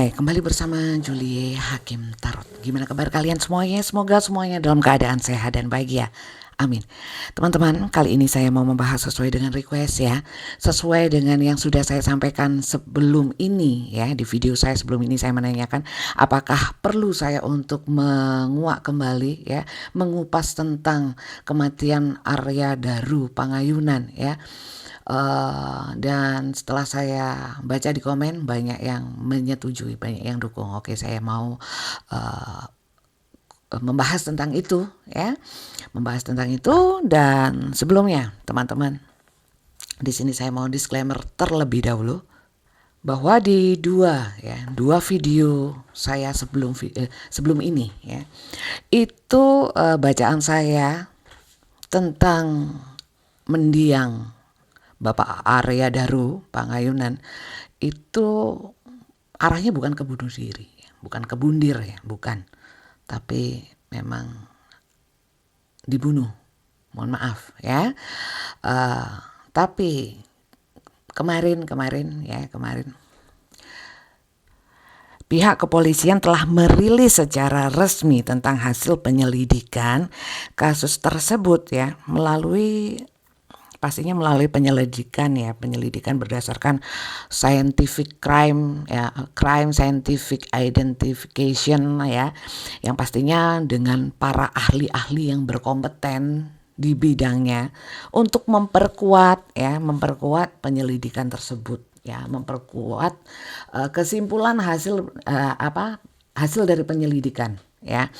Hai, kembali bersama Julie Hakim Tarot. Gimana kabar kalian semuanya? Semoga semuanya dalam keadaan sehat dan bahagia. Amin. Teman-teman, kali ini saya mau membahas sesuai dengan request ya. Sesuai dengan yang sudah saya sampaikan sebelum ini ya. Di video saya sebelum ini saya menanyakan apakah perlu saya untuk menguak kembali ya, mengupas tentang kematian Arya Daru Pangayunan ya. Dan setelah saya baca di komen banyak yang menyetujui, banyak yang dukung. Oke, saya mau membahas tentang itu ya, membahas tentang itu. Dan sebelumnya teman-teman, di sini saya mau disclaimer terlebih dahulu bahwa di dua video saya sebelum ini ya, itu bacaan saya tentang mendiang Bapak Arya Daru Pangayunan itu arahnya bukan ke bunuh diri, bukan ke bundir ya, bukan. Tapi memang dibunuh. Mohon maaf ya. Tapi kemarin pihak kepolisian telah merilis secara resmi tentang hasil penyelidikan kasus tersebut ya, pastinya melalui penyelidikan berdasarkan scientific crime ya, crime scientific identification ya, yang pastinya dengan para ahli-ahli yang berkompeten di bidangnya untuk memperkuat penyelidikan tersebut ya, memperkuat kesimpulan hasil dari penyelidikan ya,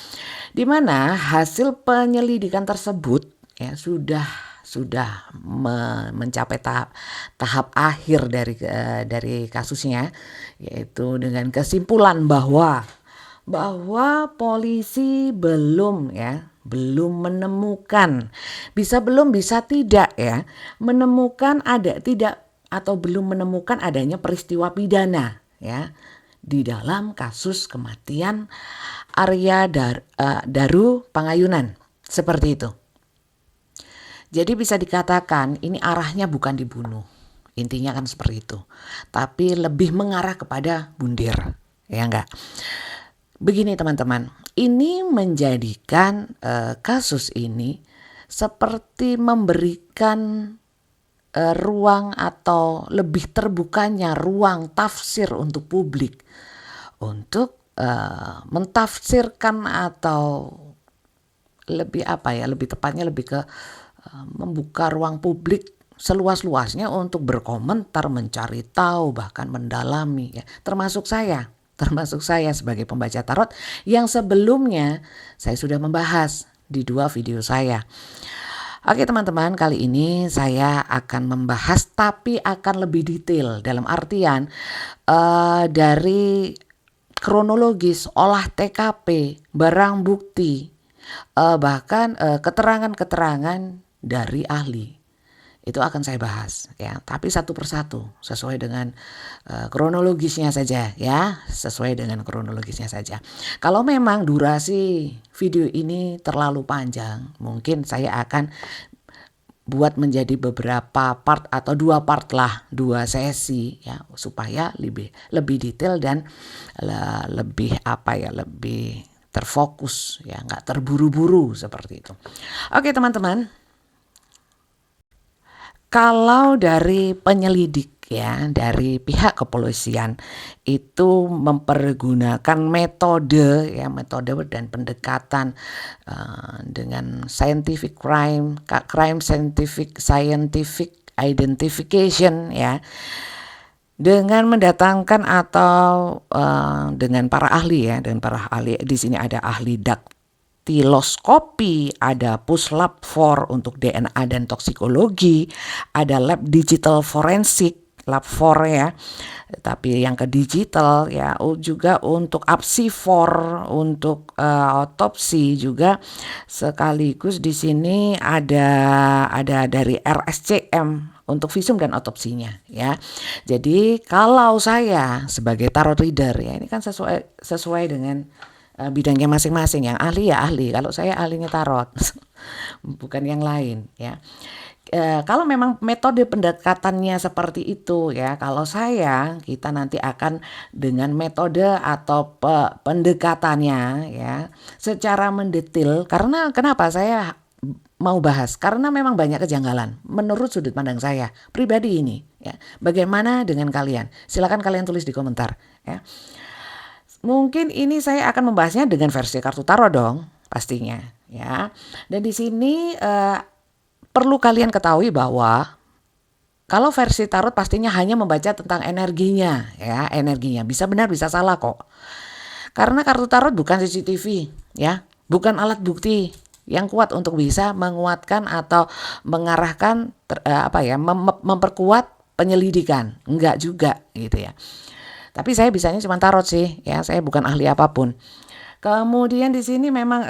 di mana hasil penyelidikan tersebut ya sudah mencapai tahap akhir dari kasusnya, yaitu dengan kesimpulan bahwa polisi belum menemukan, bisa tidak ya, menemukan belum menemukan adanya peristiwa pidana ya di dalam kasus kematian Arya Daru Pangayunan, seperti itu. Jadi bisa dikatakan ini arahnya bukan dibunuh, intinya kan seperti itu, tapi lebih mengarah kepada bundir, ya enggak? Begini teman-teman, ini menjadikan kasus ini seperti memberikan ruang atau lebih terbukanya ruang tafsir untuk publik untuk mentafsirkan, atau lebih tepatnya lebih ke membuka ruang publik seluas-luasnya untuk berkomentar, mencari tahu, bahkan mendalami ya, termasuk saya sebagai pembaca tarot yang sebelumnya saya sudah membahas di dua video saya. Oke teman-teman, kali ini saya akan membahas tapi akan lebih detail, dalam artian dari kronologis, olah TKP, barang bukti, bahkan keterangan-keterangan dari ahli. Itu akan saya bahas ya, tapi satu persatu sesuai dengan kronologisnya saja ya, Kalau memang durasi video ini terlalu panjang, mungkin saya akan buat menjadi beberapa part atau dua sesi ya, supaya lebih detail dan lebih terfokus ya, nggak terburu-buru seperti itu. Oke teman-teman, kalau dari penyelidik ya, dari pihak kepolisian itu mempergunakan metode dan pendekatan dengan scientific scientific identification ya, dengan mendatangkan atau dengan para ahli di sini ada ahli daktiloskopi, ada puslab for untuk DNA dan toksikologi, ada lab digital forensik, lab 4 ya, tapi yang ke digital ya, juga untuk apsifor, untuk otopsi juga, sekaligus di sini ada dari RSCM untuk visum dan otopsinya ya. Jadi kalau saya sebagai tarot reader ya, ini kan sesuai dengan bidangnya masing-masing, yang ahli ya ahli, kalau saya ahlinya tarot bukan yang lain ya. Kalau memang metode pendekatannya seperti itu ya, kalau kita nanti akan dengan metode atau pendekatannya ya secara mendetil. Karena kenapa saya mau bahas? Karena memang banyak kejanggalan menurut sudut pandang saya pribadi ini ya. Bagaimana dengan kalian? Silakan kalian tulis di komentar ya. Mungkin ini saya akan membahasnya dengan versi kartu tarot dong, pastinya ya. Dan di sini perlu kalian ketahui bahwa kalau versi tarot pastinya hanya membaca tentang energinya ya, energinya. Bisa benar bisa salah kok. Karena kartu tarot bukan CCTV ya, bukan alat bukti yang kuat untuk bisa menguatkan atau mengarahkan memperkuat penyelidikan. Enggak juga gitu ya. Tapi saya bisanya cuma tarot sih ya, saya bukan ahli apapun. Kemudian di sini memang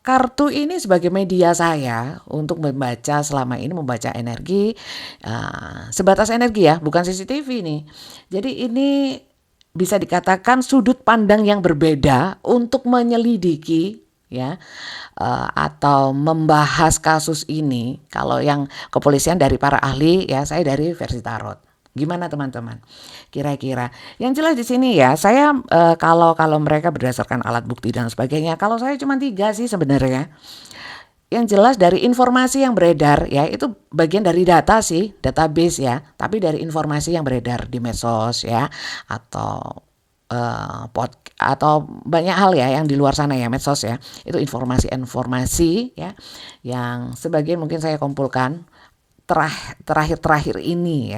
kartu ini sebagai media saya untuk membaca selama ini membaca energi, sebatas energi ya, bukan CCTV nih. Jadi ini bisa dikatakan sudut pandang yang berbeda untuk menyelidiki ya atau membahas kasus ini. Kalau yang kepolisian dari para ahli ya, saya dari versi tarot. Gimana teman-teman? Kira-kira yang jelas di sini ya, saya kalau mereka berdasarkan alat bukti dan sebagainya, kalau saya cuma 3 sih sebenarnya. Yang jelas dari informasi yang beredar ya, itu bagian dari data sih, database ya, tapi dari informasi yang beredar di medsos ya, atau atau banyak hal ya yang di luar sana ya, medsos ya, itu informasi ya yang sebagian mungkin saya kumpulkan terakhir ini.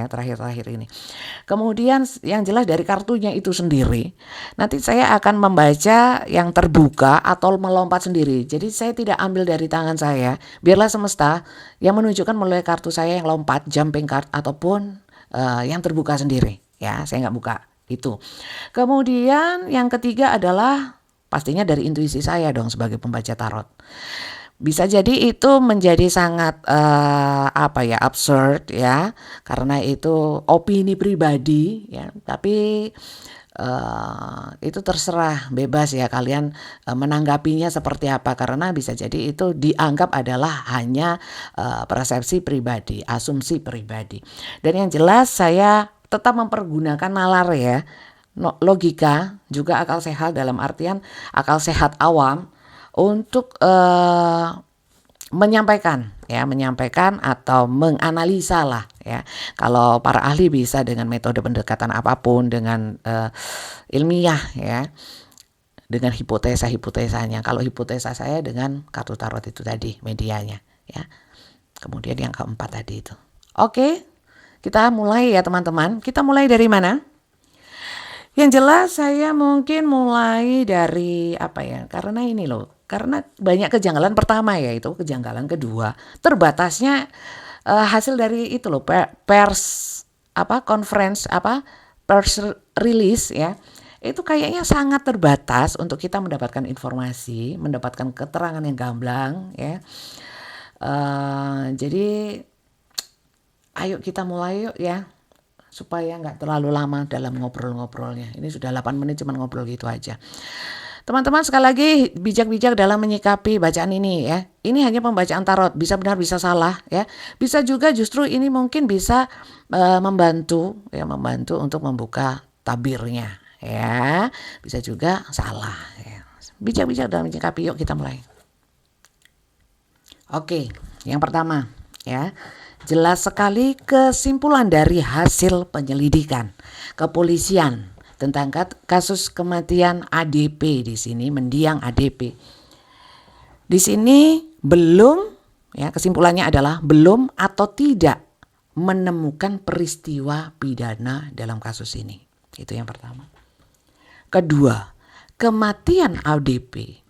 Kemudian yang jelas dari kartunya itu sendiri, nanti saya akan membaca yang terbuka atau melompat sendiri. Jadi saya tidak ambil dari tangan saya, biarlah semesta yang menunjukkan melalui kartu saya yang lompat, jumping card ataupun yang terbuka sendiri. Ya, saya nggak buka itu. Kemudian yang ketiga adalah pastinya dari intuisi saya dong sebagai pembaca tarot. Bisa jadi itu menjadi sangat absurd ya, karena itu opini pribadi ya, tapi itu terserah, bebas ya kalian menanggapinya seperti apa, karena bisa jadi itu dianggap adalah hanya persepsi pribadi, asumsi pribadi. Dan yang jelas saya tetap mempergunakan nalar ya, logika juga akal sehat, dalam artian akal sehat awam untuk menyampaikan atau menganalisa lah ya. Kalau para ahli bisa dengan metode pendekatan apapun, dengan ilmiah ya, dengan hipotesanya. Kalau hipotesa saya dengan kartu tarot itu tadi medianya ya. Kemudian yang keempat tadi itu. Oke, kita mulai ya teman-teman. Kita mulai dari mana? Yang jelas saya mungkin mulai dari karena ini loh, karena banyak kejanggalan. Pertama ya itu kejanggalan kedua, terbatasnya hasil dari itu loh, pers release ya, itu kayaknya sangat terbatas untuk kita mendapatkan informasi, mendapatkan keterangan yang gamblang ya. Jadi ayo kita mulai yuk ya, supaya nggak terlalu lama dalam ngobrol-ngobrolnya. Ini sudah 8 menit cuman ngobrol gitu aja. Teman-teman sekali lagi bijak-bijak dalam menyikapi bacaan ini ya. Ini hanya pembacaan tarot, bisa benar bisa salah ya. Bisa juga justru ini mungkin bisa membantu untuk membuka tabirnya ya. Bisa juga salah ya. Bijak-bijak dalam menyikapi, yuk kita mulai. Oke, yang pertama ya. Jelas sekali kesimpulan dari hasil penyelidikan kepolisian tentang kasus kematian ADP di sini, mendiang ADP. Di sini belum ya, kesimpulannya adalah belum atau tidak menemukan peristiwa pidana dalam kasus ini. Itu yang pertama. Kedua, kematian ADP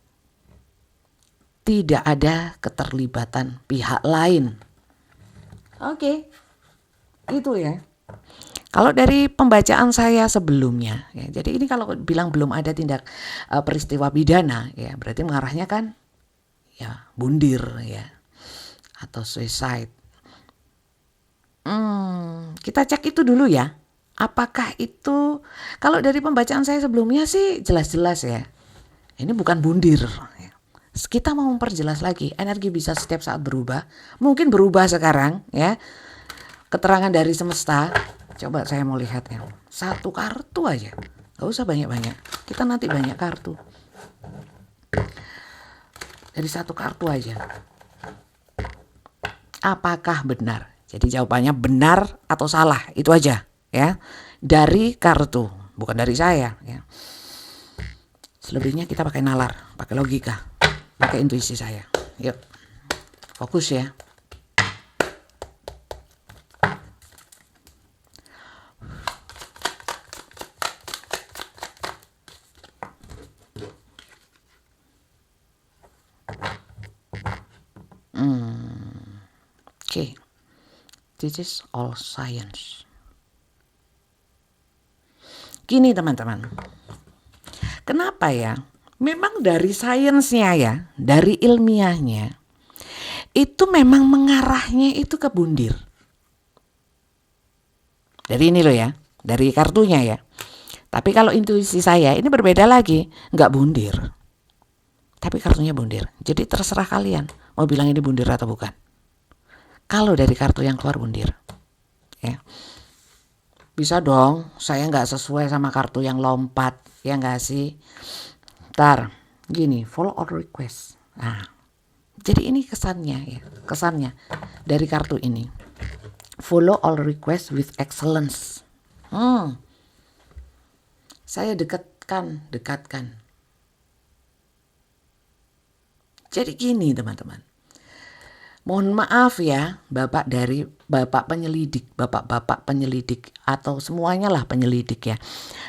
tidak ada keterlibatan pihak lain. Oke, itu ya. Kalau dari pembacaan saya sebelumnya, ya, jadi ini kalau bilang belum ada tindak peristiwa pidana, ya berarti mengarahnya kan, ya bundir ya, atau suicide. Kita cek itu dulu ya. Apakah itu? Kalau dari pembacaan saya sebelumnya sih jelas-jelas ya, ini bukan bundir. Ya. Kita mau memperjelas lagi, energi bisa setiap saat berubah. Mungkin berubah sekarang ya. Keterangan dari semesta. Coba saya mau lihat ya. Satu kartu aja. Gak usah banyak-banyak. Kita nanti banyak kartu. Dari satu kartu aja. Apakah benar? Jadi jawabannya benar atau salah. Itu aja ya. Dari kartu. Bukan dari saya ya. Selebihnya kita pakai nalar. Pakai logika. Pakai intuisi saya. Yuk. Fokus ya. Okay. This is all science. Gini teman-teman. Kenapa ya? Memang dari sainsnya ya, dari ilmiahnya, itu memang mengarahnya itu ke bundir. Dari ini loh ya, dari kartunya ya. Tapi kalau intuisi saya ini berbeda lagi, nggak bundir. Tapi kartunya bundir. Jadi terserah kalian mau bilang ini bundir atau bukan. Kalau dari kartu yang keluar bundir, ya bisa dong. Saya nggak sesuai sama kartu yang lompat, ya nggak sih. Ntar gini, follow all request. Nah, jadi ini kesannya ya, kesannya dari kartu ini. Follow all request with excellence. Saya dekatkan. Jadi gini teman-teman. Mohon maaf ya, bapak penyelidik, bapak-bapak penyelidik atau semuanya lah penyelidik ya.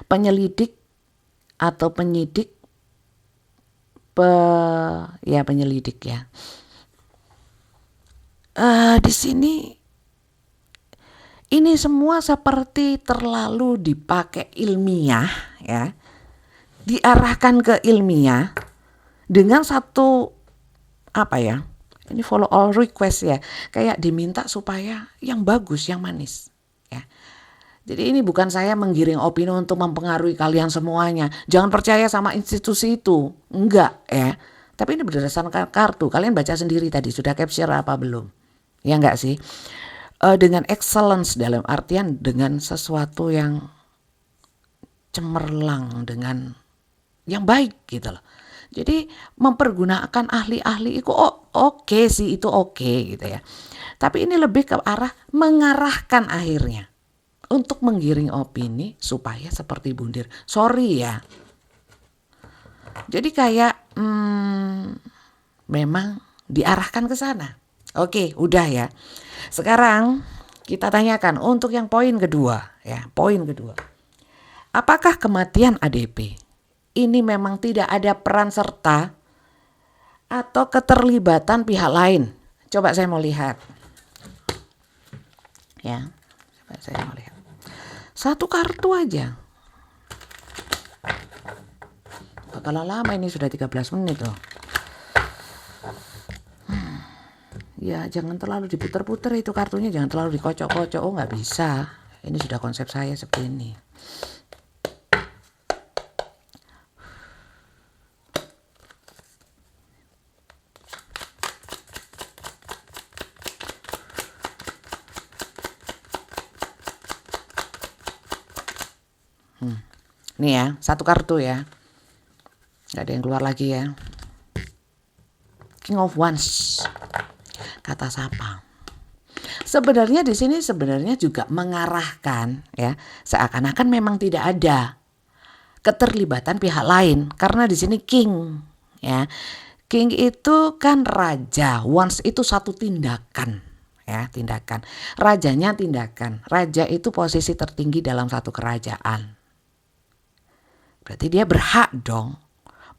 Penyelidik atau penyidik penyelidik ya. Di sini ini semua seperti terlalu dipakai ilmiah ya. Diarahkan ke ilmiah dengan satu ini follow all request ya. Kayak diminta supaya yang bagus, yang manis ya. Jadi ini bukan saya menggiring opini untuk mempengaruhi kalian semuanya. Jangan percaya sama institusi itu. Enggak ya. Tapi ini berdasarkan kartu. Kalian baca sendiri tadi. Sudah capture apa belum? Ya enggak sih? Dengan excellence dalam artian dengan sesuatu yang cemerlang. Dengan yang baik gitu loh. Jadi mempergunakan ahli-ahli itu oke sih. Itu oke gitu ya. Tapi ini lebih ke arah mengarahkan akhirnya. Untuk menggiring opini supaya seperti bundir. Sorry ya. Jadi kayak memang diarahkan ke sana. Oke, udah ya. Sekarang kita tanyakan untuk yang poin kedua ya. Poin kedua. Apakah kematian ADP ini memang tidak ada peran serta atau keterlibatan pihak lain? Coba saya mau lihat. Ya. Coba saya mau lihat. Satu kartu aja. Bakalan lama ini, sudah 13 menit loh. Ya jangan terlalu diputer-puter itu kartunya. Jangan terlalu dikocok-kocok. Oh gak bisa. Ini sudah konsep saya seperti ini. Nih ya, satu kartu ya. Gak ada yang keluar lagi ya. King of Wands. Kata siapa? Sebenarnya di sini sebenarnya juga mengarahkan ya, seakan-akan memang tidak ada keterlibatan pihak lain karena di sini king ya. King itu kan raja, Wands itu satu tindakan ya, tindakan. Rajanya tindakan. Raja itu posisi tertinggi dalam satu kerajaan. Berarti dia berhak dong,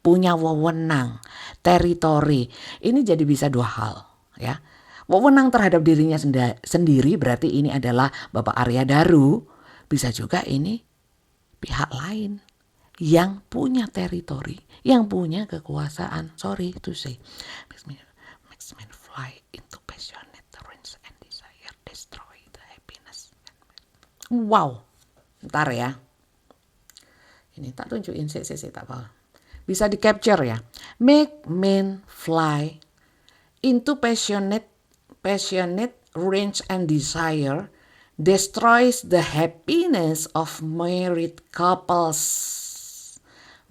punya wewenang, teritori. Ini jadi bisa dua hal ya. Wewenang terhadap dirinya sendiri berarti ini adalah Bapak Arya Daru. Bisa juga ini pihak lain yang punya teritori, yang punya kekuasaan. Sorry to say. Makes me fly into passionate terrains and desire destroy the happiness. Wow. Ntar ya. Ini tak tunjukin sih tak apa. bisa di capture ya. Make men fly into passionate rage and desire, destroys the happiness of married couples,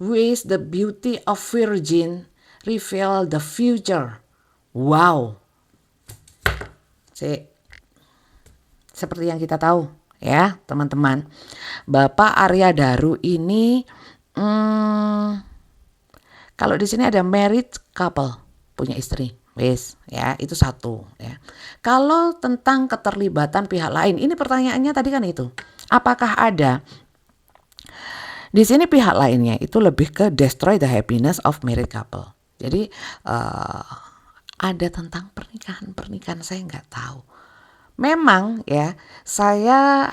with the beauty of virgin, reveal the future. Wow. Seperti yang kita tahu ya teman-teman, Bapak Arya Daru ini kalau di sini ada married couple, punya istri, ya itu satu ya. Kalau tentang keterlibatan pihak lain, ini pertanyaannya tadi kan itu, apakah ada di sini pihak lainnya, itu lebih ke destroy the happiness of married couple. Jadi ada tentang pernikahan saya nggak tahu. Memang ya saya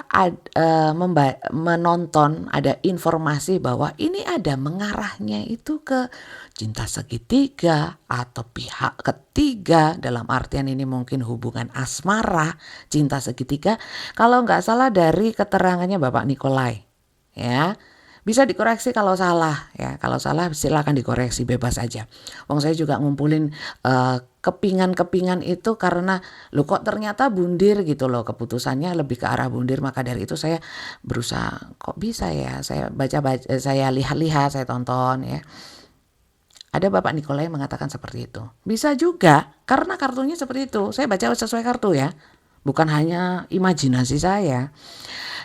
menonton ada informasi bahwa ini ada mengarahnya itu ke cinta segitiga atau pihak ketiga, dalam artian ini mungkin hubungan asmara, cinta segitiga. Kalau nggak salah dari keterangannya Bapak Nikolai ya. Bisa dikoreksi kalau salah ya. Kalau salah silakan dikoreksi, bebas aja. Wong saya juga ngumpulin kepingan-kepingan itu karena lo kok ternyata bundir gitu loh, keputusannya lebih ke arah bundir. Maka dari itu saya berusaha kok bisa ya. Saya baca-baca, saya lihat-lihat, saya tonton ya. Ada Bapak Nikolai mengatakan seperti itu. Bisa juga karena kartunya seperti itu. Saya baca sesuai kartu ya. Bukan hanya imajinasi saya.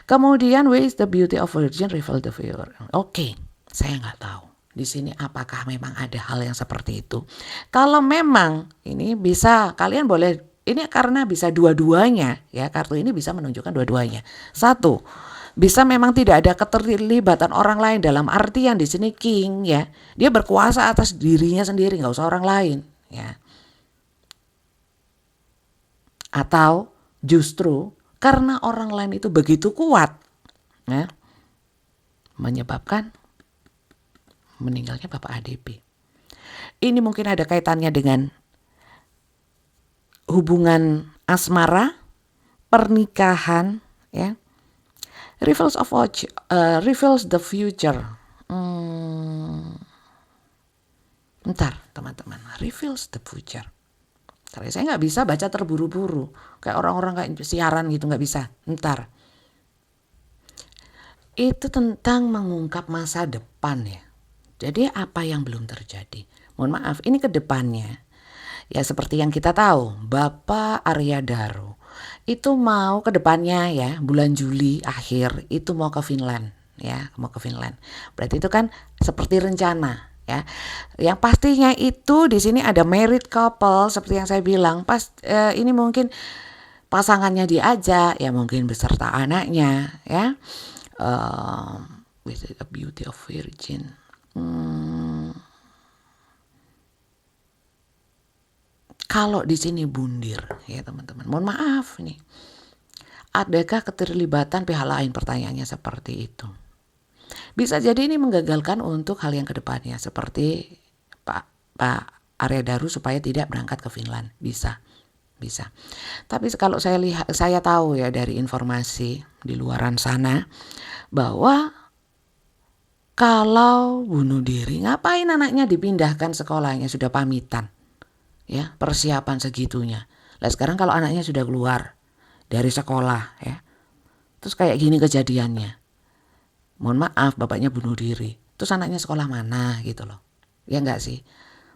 Kemudian where is the beauty of virgin, reveal the future. Oke, saya nggak tahu di sini apakah memang ada hal yang seperti itu. Kalau memang ini bisa, kalian boleh, ini karena bisa dua-duanya ya, kartu ini bisa menunjukkan dua-duanya. Satu, bisa memang tidak ada keterlibatan orang lain, dalam artian di sini king ya, dia berkuasa atas dirinya sendiri, nggak usah orang lain ya. Atau justru karena orang lain itu begitu kuat ya, menyebabkan meninggalnya Bapak ADP. Ini mungkin ada kaitannya dengan hubungan asmara, pernikahan ya. Reveals the future. Bentar teman-teman, reveals the future. Karena saya nggak bisa baca terburu-buru kayak orang-orang kayak siaran gitu, nggak bisa. Ntar itu tentang mengungkap masa depan ya. Jadi apa yang belum terjadi, mohon maaf, ini ke depannya ya. Seperti yang kita tahu, Bapak Arya Daru itu mau ke depannya ya, bulan Juli akhir itu mau ke Finland ya, mau ke Finland. Berarti itu kan seperti rencana ya. Yang pastinya itu di sini ada married couple seperti yang saya bilang. Ini mungkin pasangannya diajak ya, mungkin beserta anaknya ya. With the beauty of virgin. Kalau di sini bundir ya teman-teman. Mohon maaf nih. Adakah keterlibatan pihak lain? Pertanyaannya seperti itu. Bisa jadi ini menggagalkan untuk hal yang kedepannya, seperti Pak Arya Daru supaya tidak berangkat ke Finland. Bisa. Tapi kalau saya tahu ya dari informasi di luaran sana bahwa kalau bunuh diri, ngapain anaknya dipindahkan sekolahnya, sudah pamitan ya, persiapan segitunya. Lah sekarang kalau anaknya sudah keluar dari sekolah ya, terus kayak gini kejadiannya, mohon maaf bapaknya bunuh diri, terus anaknya sekolah mana gitu loh. Ya enggak sih?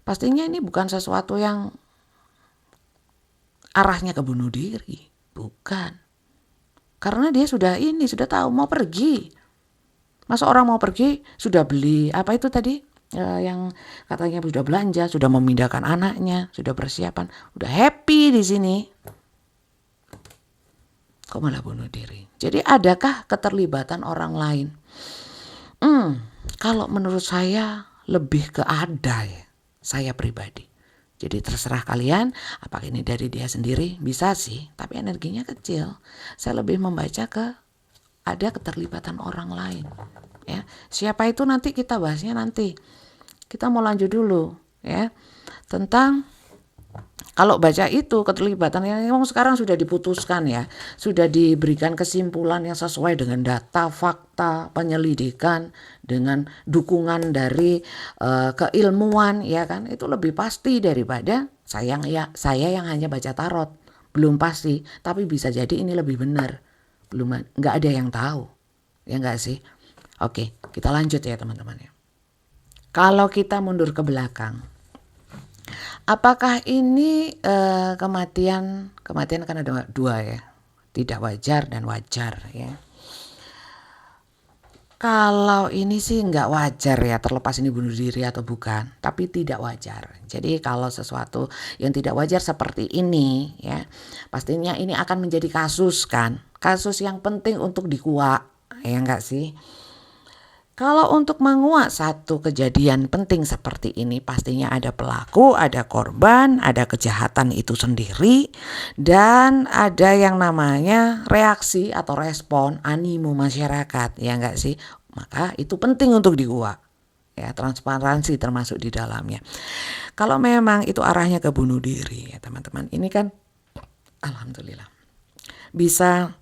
Pastinya ini bukan sesuatu yang arahnya ke bunuh diri, bukan. Karena dia sudah tahu mau pergi. Masa orang mau pergi sudah beli apa itu tadi yang katanya sudah belanja, sudah memindahkan anaknya, sudah persiapan, udah happy di sini. Kok malah bunuh diri? Jadi adakah keterlibatan orang lain? Kalau menurut saya lebih ke ada ya, saya pribadi. Jadi terserah kalian, apakah ini dari dia sendiri, bisa sih, tapi energinya kecil. Saya lebih membaca ke ada keterlibatan orang lain. Ya, siapa itu nanti kita bahasnya nanti. Kita mau lanjut dulu ya tentang Kalau baca itu keterlibatan yang memang sekarang sudah diputuskan ya, sudah diberikan kesimpulan yang sesuai dengan data, fakta, penyelidikan, dengan dukungan dari keilmuan, ya kan, itu lebih pasti daripada saya yang hanya baca tarot. Belum pasti, tapi bisa jadi ini lebih benar. Nggak ada yang tahu, ya nggak sih? Oke, kita lanjut ya teman-teman ya. Kalau kita mundur ke belakang, apakah ini kematian kan ada dua ya, tidak wajar dan wajar ya. Kalau ini sih nggak wajar ya, terlepas ini bunuh diri atau bukan, tapi tidak wajar. Jadi kalau sesuatu yang tidak wajar seperti ini ya, pastinya ini akan menjadi kasus kan, kasus yang penting untuk dikuak, ya enggak sih? Kalau untuk menguak satu kejadian penting seperti ini, pastinya ada pelaku, ada korban, ada kejahatan itu sendiri, dan ada yang namanya reaksi atau respon animo masyarakat, ya enggak sih? Maka itu penting untuk dikuak, ya, transparansi termasuk di dalamnya. Kalau memang itu arahnya ke bunuh diri, ya teman-teman, ini kan alhamdulillah bisa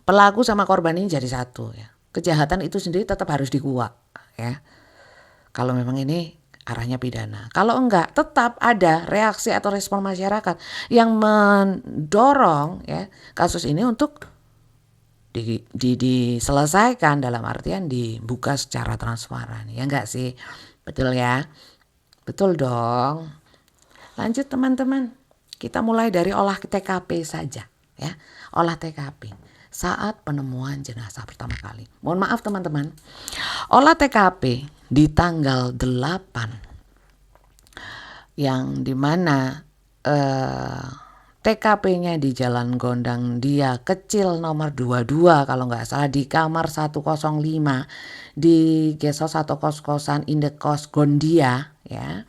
pelaku sama korban ini jadi satu ya. Kejahatan itu sendiri tetap harus dikuak ya. Kalau memang ini arahnya pidana. Kalau enggak, tetap ada reaksi atau respon masyarakat yang mendorong ya kasus ini untuk diselesaikan, dalam artian dibuka secara transparan. Ya enggak sih? Betul ya? Betul dong. Lanjut teman-teman. Kita mulai dari olah TKP saja ya. Olah TKP saat penemuan jenazah pertama kali. Mohon maaf teman-teman, olah TKP di tanggal 8 yang dimana TKP-nya di Jalan Gondang Dia Kecil nomor 22 kalau nggak salah, di kamar 105 di Gesos atau kos-kosan Indekos Gondia ya.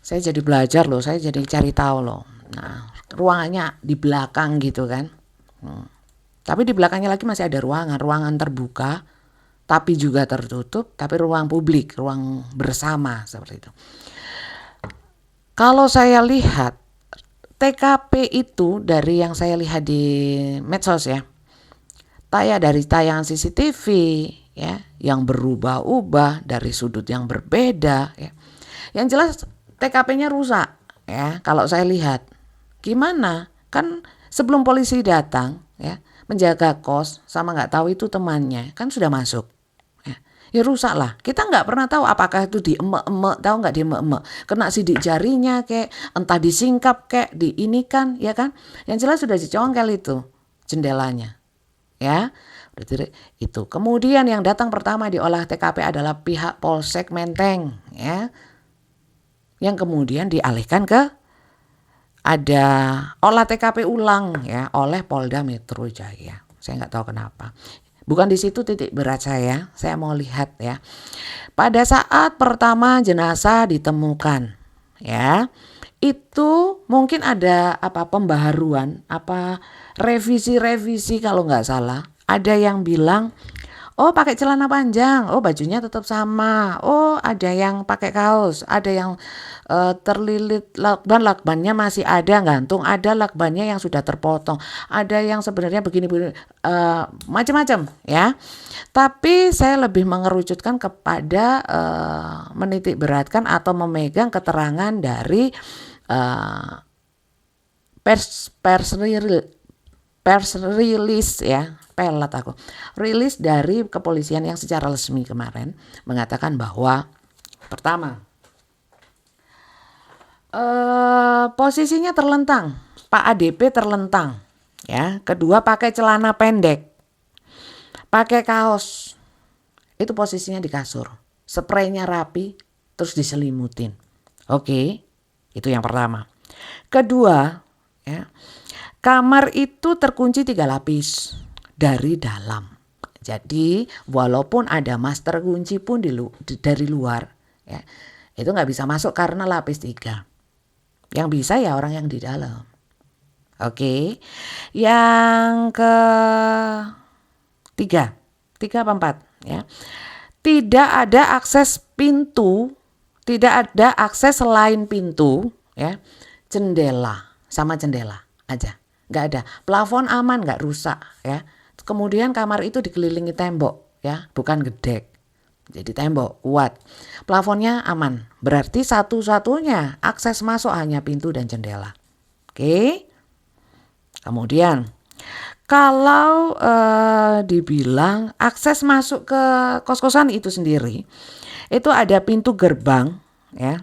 Saya jadi belajar loh, saya jadi cari tahu loh. Nah, ruangannya di belakang gitu kan. Tapi di belakangnya lagi masih ada ruangan terbuka, tapi juga tertutup, tapi ruang publik, ruang bersama seperti itu. Kalau saya lihat TKP itu dari yang saya lihat di medsos ya, dari tayangan CCTV ya, yang berubah-ubah dari sudut yang berbeda ya. Yang jelas TKP-nya rusak ya. Kalau saya lihat, gimana? Kan sebelum polisi datang ya, menjaga kos sama nggak tahu itu temannya kan sudah masuk ya rusak lah. Kita nggak pernah tahu apakah itu diemek-emek, tahu nggak diemek-emek, kena sidik jarinya kek, entah disingkap kek, di ini kan ya kan, yang jelas sudah dicongkel itu jendelanya ya. Berarti itu. Kemudian yang datang pertama di olah TKP adalah pihak Polsek Menteng ya, yang kemudian dialihkan ke ada olah TKP ulang ya oleh Polda Metro Jaya. Saya nggak tahu kenapa. Bukan di situ titik berat saya mau lihat ya. Pada saat pertama jenazah ditemukan ya, itu mungkin ada pembaharuan, revisi kalau nggak salah. Ada yang bilang, oh pakai celana panjang, oh bajunya tetap sama, oh ada yang pakai kaos, ada yang terlilit lakbannya masih ada gantung, ada lakbannya yang sudah terpotong, ada yang sebenarnya begini macam-macam ya. Tapi saya lebih mengerucutkan kepada menitik beratkan atau memegang keterangan dari pers release ya. Pelat aku. Rilis dari kepolisian yang secara resmi kemarin mengatakan bahwa pertama, posisinya terlentang, Pak ADP terlentang ya. Kedua, pakai celana pendek, pakai kaos, itu posisinya di kasur, spraynya rapi, terus diselimutin. Oke, itu yang pertama. Kedua ya, kamar itu terkunci 3 lapis dari dalam. Jadi walaupun ada master kunci pun dari luar ya, itu nggak bisa masuk karena lapis 3. Yang bisa ya orang yang di dalam. Oke. Yang ketiga, 3 apa 4 ya. Tidak ada akses selain pintu ya. jendela sama jendela aja, nggak ada. Plafon aman, nggak rusak ya. Kemudian kamar itu dikelilingi tembok ya, bukan gedek. Jadi tembok kuat. Plafonnya aman. Berarti satu-satunya akses masuk hanya pintu dan jendela. Oke. Kemudian kalau dibilang akses masuk ke kos-kosan itu sendiri, itu ada pintu gerbang ya.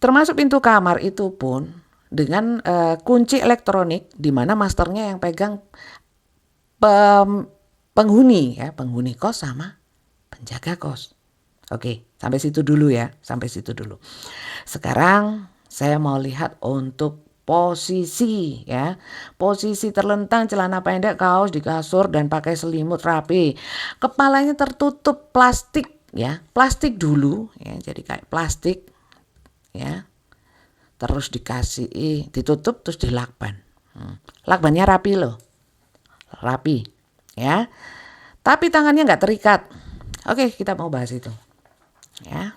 Termasuk pintu kamar itu pun dengan kunci elektronik, di mana masternya yang pegang penghuni ya, penghuni kos sama penjaga kos. Oke, sampai situ dulu ya, sampai situ dulu. Sekarang saya mau lihat untuk posisi ya. Posisi terlentang, celana pendek, kaos di kasur dan pakai selimut rapi. Kepalanya tertutup plastik ya, plastik dulu ya, jadi kayak plastik ya. Terus ditutup terus dilakban. Lakbannya rapi loh. Rapi ya. Tapi tangannya nggak terikat. Oke, kita mau bahas itu. Ya.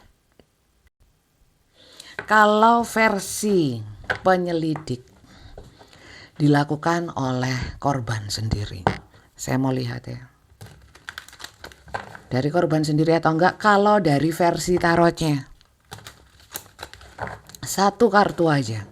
Kalau versi penyelidik dilakukan oleh korban sendiri. Saya mau lihat ya. Dari korban sendiri atau enggak, kalau dari versi tarotnya. Satu kartu aja.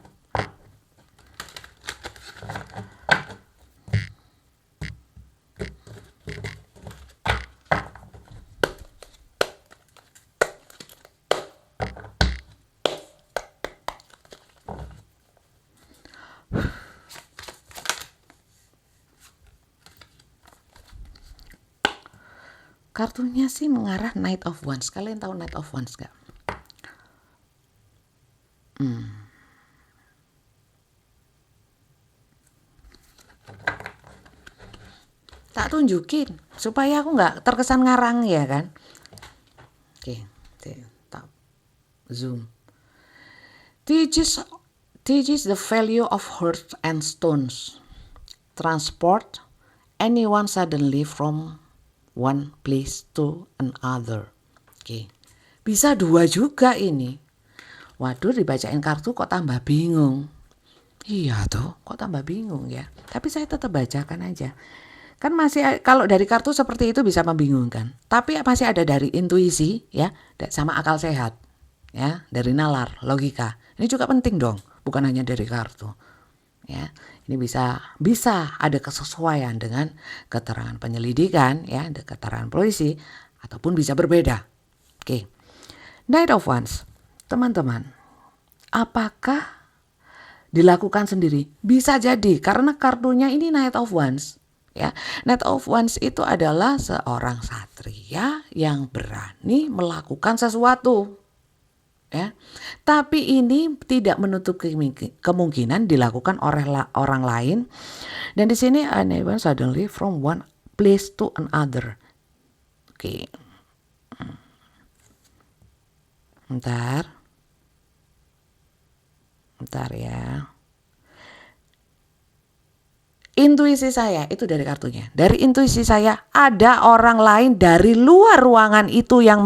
Kartunya sih mengarah Knight of Wands. Kalian tahu Knight of Wands gak? Tak tunjukin supaya aku nggak terkesan ngarang ya kan. Oke, tak zoom. Teaches the value of hearts and stones. Transport anyone suddenly from one place to another. Oke, bisa dua juga ini. Waduh, dibacain kartu kok tambah bingung. Iya tuh, kok tambah bingung ya. Tapi saya tetap bacakan aja. Kan masih, kalau dari kartu seperti itu bisa membingungkan. Tapi masih ada dari intuisi ya, sama akal sehat ya, dari nalar, logika. Ini juga penting dong, bukan hanya dari kartu. Ya, ini bisa ada kesesuaian dengan keterangan penyelidikan ya, ada keterangan polisi ataupun bisa berbeda. Oke. Knight of Wands. Teman-teman, apakah dilakukan sendiri? Bisa jadi karena kartunya ini Knight of Wands. Ya, Knight of Wands itu adalah seorang satria yang berani melakukan sesuatu. Ya. Tapi ini tidak menutup kemungkinan dilakukan oleh orang lain. Dan di sini anyone suddenly from one place to another. Oke. Bentar ya. Intuisi saya itu dari kartunya. Dari intuisi saya ada orang lain dari luar ruangan itu yang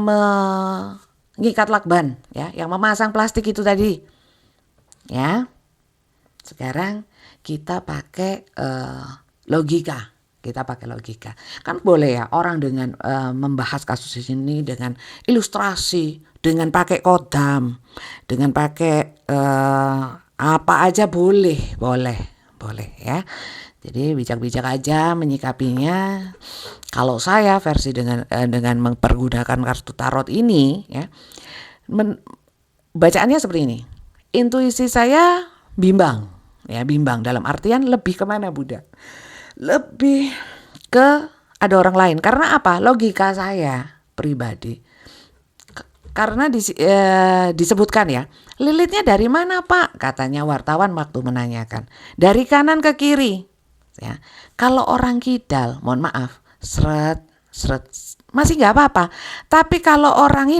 mengikat lakban ya, yang memasang plastik itu tadi. Ya. Sekarang kita pakai logika. Kita pakai logika. Kan boleh ya orang dengan membahas kasus ini dengan ilustrasi, dengan pakai kodam, dengan pakai apa aja boleh ya. Jadi bijak-bijak aja menyikapinya. Kalau saya versi dengan mempergunakan kartu tarot ini ya, bacaannya seperti ini. Intuisi saya bimbang dalam artian lebih kemana Buddha? Lebih ke ada orang lain. Karena apa? Logika saya pribadi. Karena disebutkan ya, lilitnya dari mana Pak? Katanya wartawan waktu menanyakan. Dari kanan ke kiri. Ya. Kalau orang kidal, mohon maaf, seret, masih nggak apa-apa. Tapi kalau orang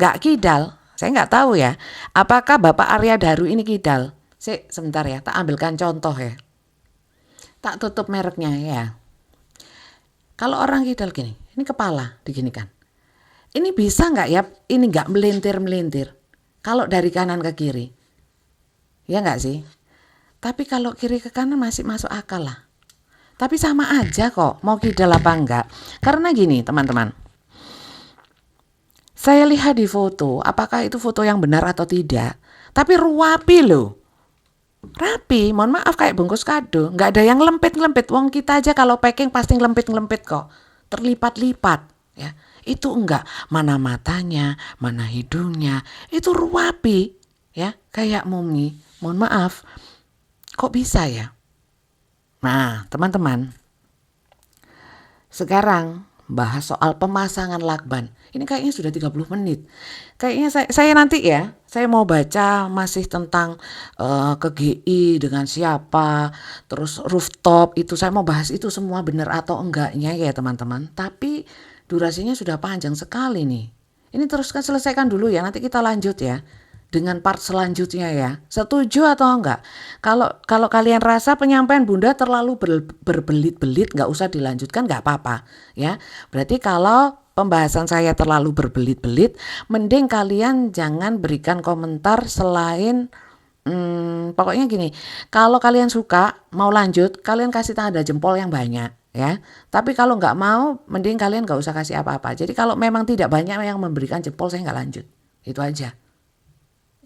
nggak kidal, saya nggak tahu ya. Apakah Bapak Arya Daru ini kidal? Sebentar ya, tak ambilkan contoh ya. Tak tutup mereknya ya. Kalau orang kidal gini, ini kepala diginikan. Ini bisa nggak ya? Ini nggak melintir. kalau dari kanan ke kiri. Ya nggak sih? Tapi kalau kiri ke kanan masih masuk akal lah. Tapi sama aja kok, mau kidal apa enggak. Karena gini teman-teman, saya lihat di foto, apakah itu foto yang benar atau tidak. Tapi ruapi loh. Rapi, mohon maaf kayak bungkus kado. Nggak ada yang lempit-lempit. Wong kita aja kalau packing pasti ngelempit-ngelempit kok. Terlipat-lipat. Ya, itu enggak. Mana matanya, mana hidungnya. Itu ruapi. Ya, kayak mumi. Mohon maaf. Kok bisa ya? Nah, teman-teman, sekarang bahas soal pemasangan lakban. Ini kayaknya sudah 30 menit. Kayaknya saya nanti ya, saya mau baca masih tentang ke GI dengan siapa, terus rooftop itu saya mau bahas itu semua benar atau enggaknya ya teman-teman. Tapi durasinya sudah panjang sekali nih. Ini teruskan selesaikan dulu ya, nanti kita lanjut ya dengan part selanjutnya ya. Setuju atau enggak? Kalau kalian rasa penyampaian Bunda terlalu berbelit-belit, enggak usah dilanjutkan, enggak apa-apa ya. Berarti kalau pembahasan saya terlalu berbelit-belit, mending kalian jangan berikan komentar selain pokoknya gini, kalau kalian suka mau lanjut, kalian kasih tanda jempol yang banyak ya. Tapi kalau enggak mau, mending kalian enggak usah kasih apa-apa. Jadi kalau memang tidak banyak yang memberikan jempol, saya enggak lanjut. Itu aja.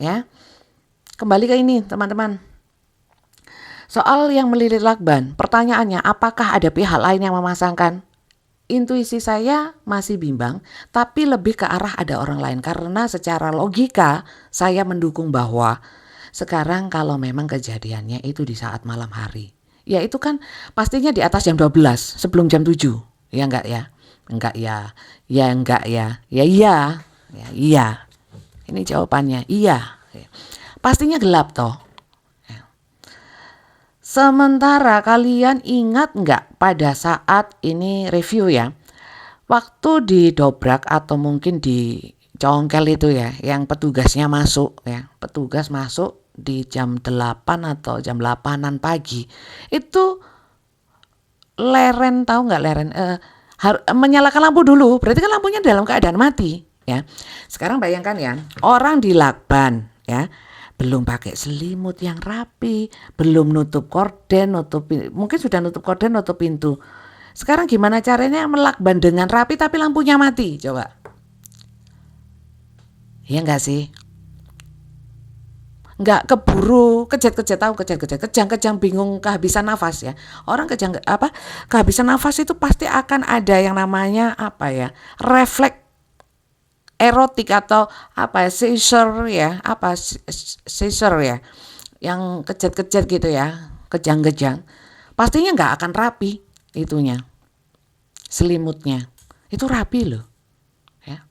Ya, kembali ke ini teman-teman. Soal yang melilit lakban, pertanyaannya apakah ada pihak lain yang memasangkan? Intuisi saya masih bimbang, tapi lebih ke arah ada orang lain. Karena secara logika saya mendukung bahwa sekarang kalau memang kejadiannya itu di saat malam hari, ya itu kan pastinya di atas jam 12 sebelum jam 7. Ya enggak ya? Enggak ya. Ya enggak ya. Ya iya. Ya iya. Ini jawabannya, iya. Pastinya gelap toh. Sementara kalian ingat nggak pada saat ini review ya, waktu didobrak atau mungkin dicongkel itu ya, yang petugasnya masuk ya, petugas masuk di jam 8 atau jam 8-an pagi. Itu leren, tahu nggak leren? Menyalakan lampu dulu, berarti kan lampunya dalam keadaan mati. Ya, sekarang bayangkan ya, orang di lakban ya, belum pakai selimut yang rapi, belum nutup korden, mungkin sudah nutup korden, nutup pintu. Sekarang gimana caranya melakban dengan rapi tapi lampunya mati? Coba, ya enggak sih? Enggak keburu kejang-kejang bingung kehabisan nafas ya. Orang kehabisan nafas itu pasti akan ada yang namanya apa ya, refleks erotik atau apa seizure ya, seizure ya, yang kejat-kejat gitu ya, kejang-kejang, pastinya nggak akan rapi itunya, selimutnya itu rapi loh ya.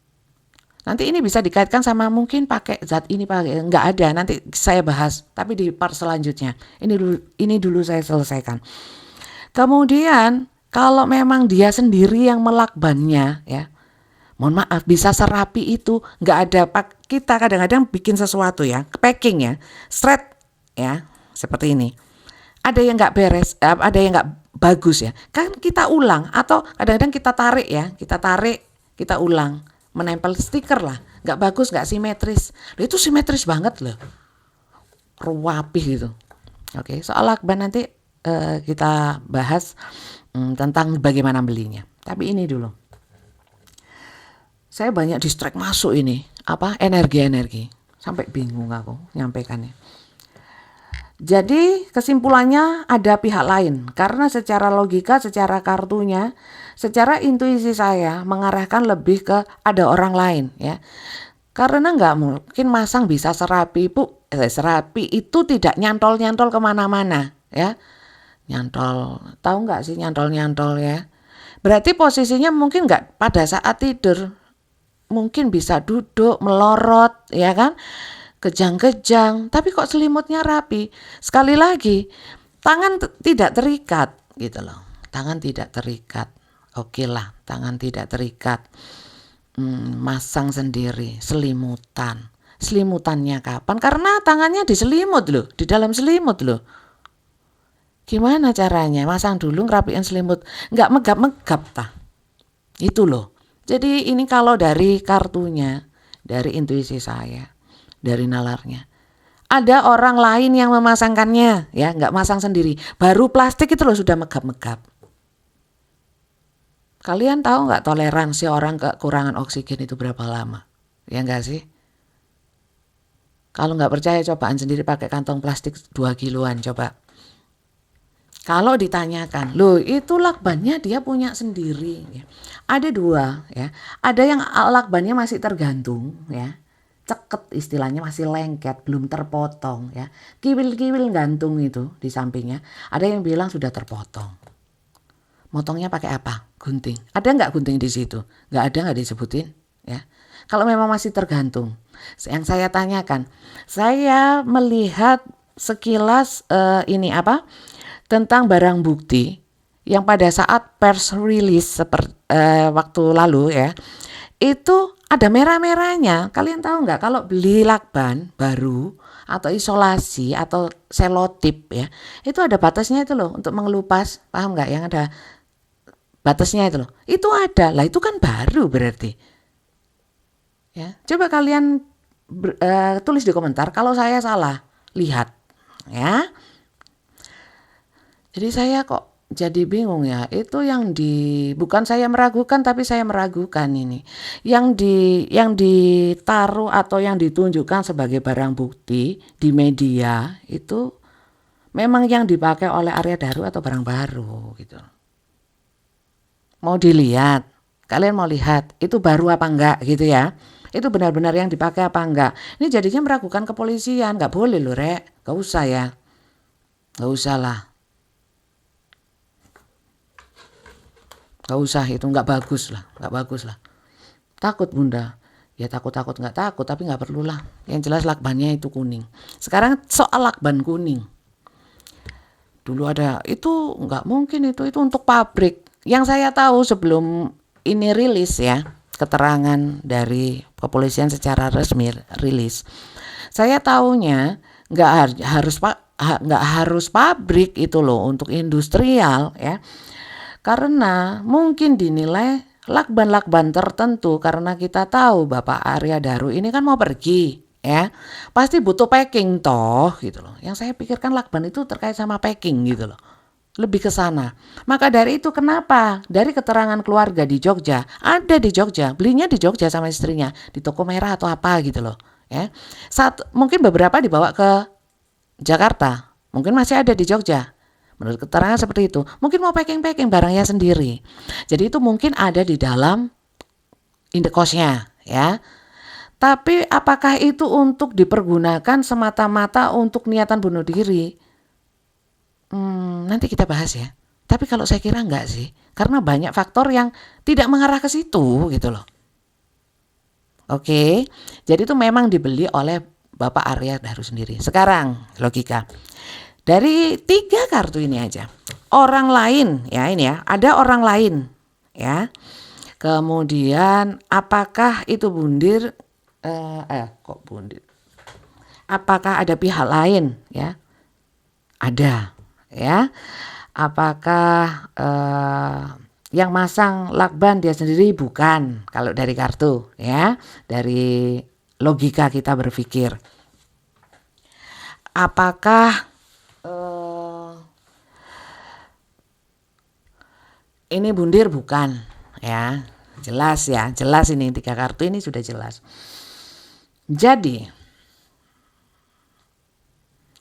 Nanti ini bisa dikaitkan sama mungkin pakai zat ini, pakai nggak ada, nanti saya bahas tapi di part selanjutnya. Ini dulu saya selesaikan. Kemudian kalau memang dia sendiri yang melakbannya ya, mohon maaf, bisa serapi itu nggak ada. Kita kadang-kadang bikin sesuatu ya, packing ya, straight ya, seperti ini. Ada yang nggak beres, ada yang nggak bagus ya, kan kita ulang atau kadang-kadang kita tarik ya, kita ulang, menempel stiker lah, nggak bagus, nggak simetris. Loh, itu simetris banget loh, ruwapih gitu. Oke, soal lakban nanti kita bahas tentang bagaimana belinya. Tapi ini dulu. Saya banyak distract masuk ini, energi sampai bingung aku nyampaikannya. Jadi kesimpulannya ada pihak lain, karena secara logika, secara kartunya, secara intuisi saya mengarahkan lebih ke ada orang lain ya. Karena nggak mungkin masang bisa serapi itu tidak nyantol kemana-mana ya. Nyantol, tahu nggak sih nyantol ya? Berarti posisinya mungkin nggak pada saat tidur. Mungkin bisa duduk, melorot, ya kan? Kejang-kejang, tapi kok selimutnya rapi. Sekali lagi, tangan tidak terikat, gitu loh. Tangan tidak terikat. Oke lah, tangan tidak terikat. Masang sendiri, selimutan. Selimutannya kapan? Karena tangannya diselimut loh, di dalam selimut loh. Gimana caranya? Masang dulu, ngerapiin selimut. Nggak megap-megap, tah. Itu loh. Jadi ini kalau dari kartunya, dari intuisi saya, dari nalarnya. Ada orang lain yang memasangkannya, ya, nggak masang sendiri. Baru plastik itu loh sudah megap-megap. Kalian tahu nggak toleransi orang kekurangan oksigen itu berapa lama? Ya nggak sih? Kalau nggak percaya cobaan sendiri pakai kantong plastik 2 kiloan coba. Kalau ditanyakan, loh itu lakbannya dia punya sendiri. Ya. Ada 2 ya. Ada yang lakbannya masih tergantung ya. Ceket istilahnya masih lengket, belum terpotong ya. Kiwil-kiwil gantung itu di sampingnya. Ada yang bilang sudah terpotong. Motongnya pakai apa? Gunting. Ada nggak gunting di situ? Nggak ada, nggak disebutin ya. Kalau memang masih tergantung. Yang saya tanyakan, saya melihat sekilas ini apa? Tentang barang bukti yang pada saat press release seperti waktu lalu ya. Itu ada merah-merahnya. Kalian tahu nggak kalau beli lakban baru atau isolasi atau selotip ya, itu ada batasnya itu loh untuk mengelupas, paham nggak? Yang ada batasnya itu loh. Itu ada lah, itu kan baru berarti. Ya, coba kalian tulis di komentar kalau saya salah, lihat ya. Jadi saya kok jadi bingung ya, itu yang bukan saya meragukan tapi saya meragukan ini. Yang ditaruh atau yang ditunjukkan sebagai barang bukti di media itu memang yang dipakai oleh Arya Daru atau barang baru gitu. Mau dilihat, kalian mau lihat itu baru apa enggak gitu ya. Itu benar-benar yang dipakai apa enggak. Ini jadinya meragukan kepolisian, enggak boleh loh Rek, enggak usah ya. Enggak usah lah. Gak usah, itu nggak bagus lah. Takut Bunda, ya takut nggak takut, tapi nggak perlu lah. Yang jelas lakbannya itu kuning. Sekarang soal lakban kuning, dulu ada itu nggak mungkin itu untuk pabrik. Yang saya tahu sebelum ini rilis ya, keterangan dari kepolisian secara resmi rilis, saya tahunya nggak harus pabrik itu loh untuk industrial ya. Karena mungkin dinilai lakban-lakban tertentu, karena kita tahu Bapak Arya Daru ini kan mau pergi ya, pasti butuh packing toh gitu loh. Yang saya pikirkan lakban itu terkait sama packing gitu loh, lebih ke sana. Maka dari itu kenapa dari keterangan keluarga di Jogja, ada di Jogja, belinya di Jogja sama istrinya di toko merah atau apa gitu loh ya. Mungkin beberapa dibawa ke Jakarta, mungkin masih ada di Jogja. Menurut keterangan seperti itu, mungkin mau packing barangnya sendiri. Jadi itu mungkin ada di dalam indekosnya ya. Tapi apakah itu untuk dipergunakan semata-mata untuk niatan bunuh diri? Nanti kita bahas ya. Tapi kalau saya kira enggak sih, karena banyak faktor yang tidak mengarah ke situ gitu loh. Oke, jadi itu memang dibeli oleh Bapak Arya Daru sendiri. Sekarang logika. Dari 3 kartu ini aja, orang lain ya, ini ya, ada orang lain ya. Kemudian apakah itu bundir? Kok bundir? Apakah ada pihak lain ya? Ada ya. Apakah yang masang lakban dia sendiri? Bukan. Kalau dari kartu ya, dari logika kita berpikir. Apakah ini bundir? Bukan ya, jelas ini 3 kartu ini sudah jelas. Jadi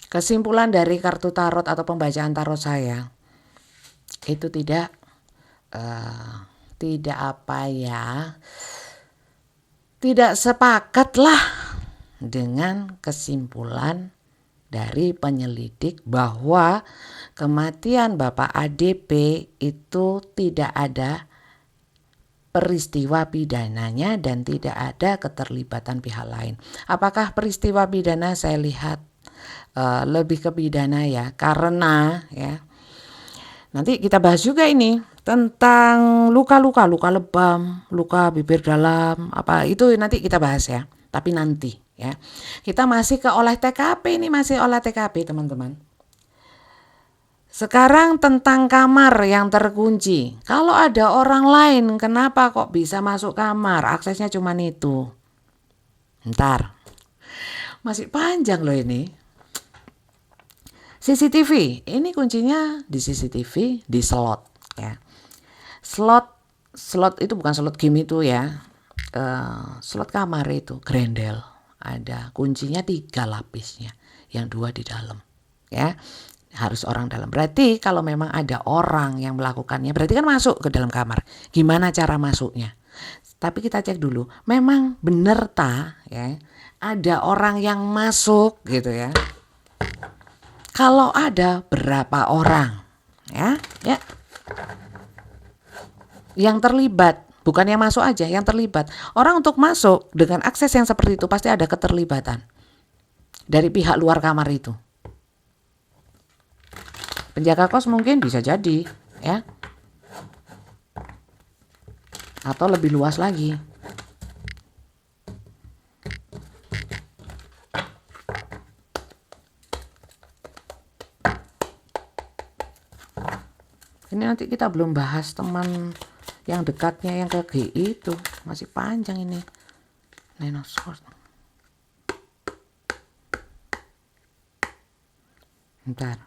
kesimpulan dari kartu tarot atau pembacaan tarot saya itu tidak sepakat lah dengan kesimpulan dari penyelidik bahwa kematian Bapak ADP itu tidak ada peristiwa pidananya dan tidak ada keterlibatan pihak lain. Apakah peristiwa pidana? Saya lihat lebih ke pidana ya, karena ya nanti kita bahas juga ini tentang luka lebam, luka bibir dalam, apa itu nanti kita bahas ya, tapi nanti ya. Kita masih ke olah TKP, ini masih olah TKP teman-teman. Sekarang tentang kamar yang terkunci. Kalau ada orang lain, kenapa kok bisa masuk kamar? Aksesnya cuma itu. Bentar. Masih panjang loh ini. CCTV, ini kuncinya di CCTV, di slot ya. Slot itu bukan slot game itu ya. Slot kamar itu grendel. Ada kuncinya 3 lapisnya, yang 2 di dalam ya. Harus orang dalam. Berarti kalau memang ada orang yang melakukannya, berarti kan masuk ke dalam kamar. Gimana cara masuknya? Tapi kita cek dulu, memang bener ya, ada orang yang masuk gitu ya. Kalau ada berapa orang ya yang terlibat, bukan yang masuk aja, yang terlibat. Orang untuk masuk dengan akses yang seperti itu pasti ada keterlibatan dari pihak luar kamar itu. Penjaga kos mungkin bisa jadi ya, atau lebih luas lagi. Ini nanti kita belum bahas teman yang dekatnya yang ke GI itu, masih panjang ini. Nenosword. Bentar.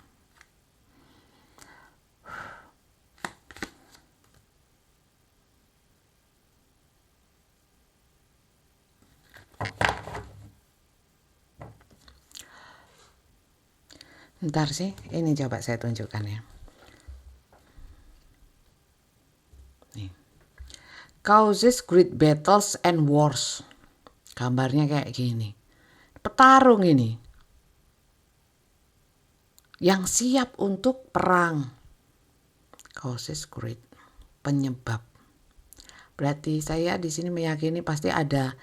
Bentar sih, ini coba saya tunjukkan ya. Causes great battles and wars. Gambarnya kayak gini. Petarung ini. Yang siap untuk perang. Causes great. Penyebab. Berarti saya di sini meyakini pasti ada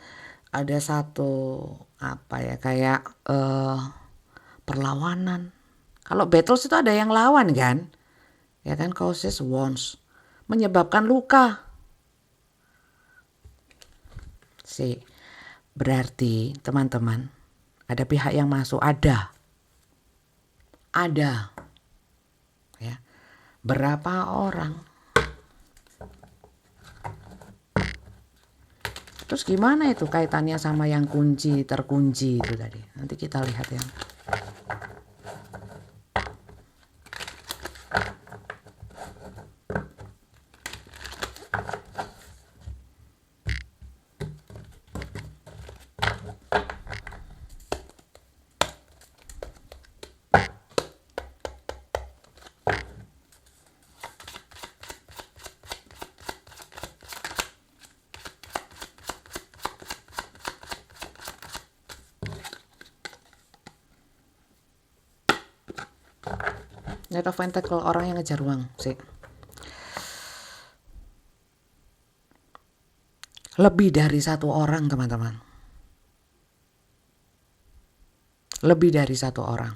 satu kayak perlawanan. Kalau battles itu ada yang lawan kan? Ya kan, causes wounds. Menyebabkan luka. Berarti teman-teman, ada pihak yang masuk, ada ya. Berapa orang? Terus gimana itu kaitannya sama yang terkunci itu tadi? Nanti kita lihat ya. Knight of Pentacle, orang yang ngejar uang sih. Lebih dari satu orang teman-teman. Lebih dari satu orang.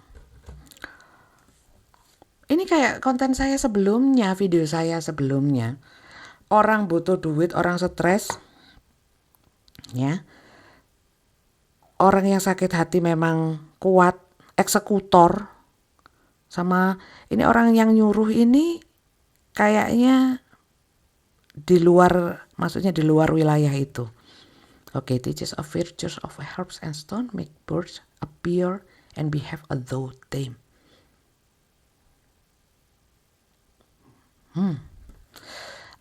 Ini kayak konten saya sebelumnya, video saya sebelumnya. Orang butuh duit, orang stres. Ya. Orang yang sakit hati memang kuat, eksekutor. Sama ini orang yang nyuruh ini kayaknya di luar, maksudnya di luar wilayah itu. Okay, teaches of virtues of herbs and stone, make birds appear and behave as though tame.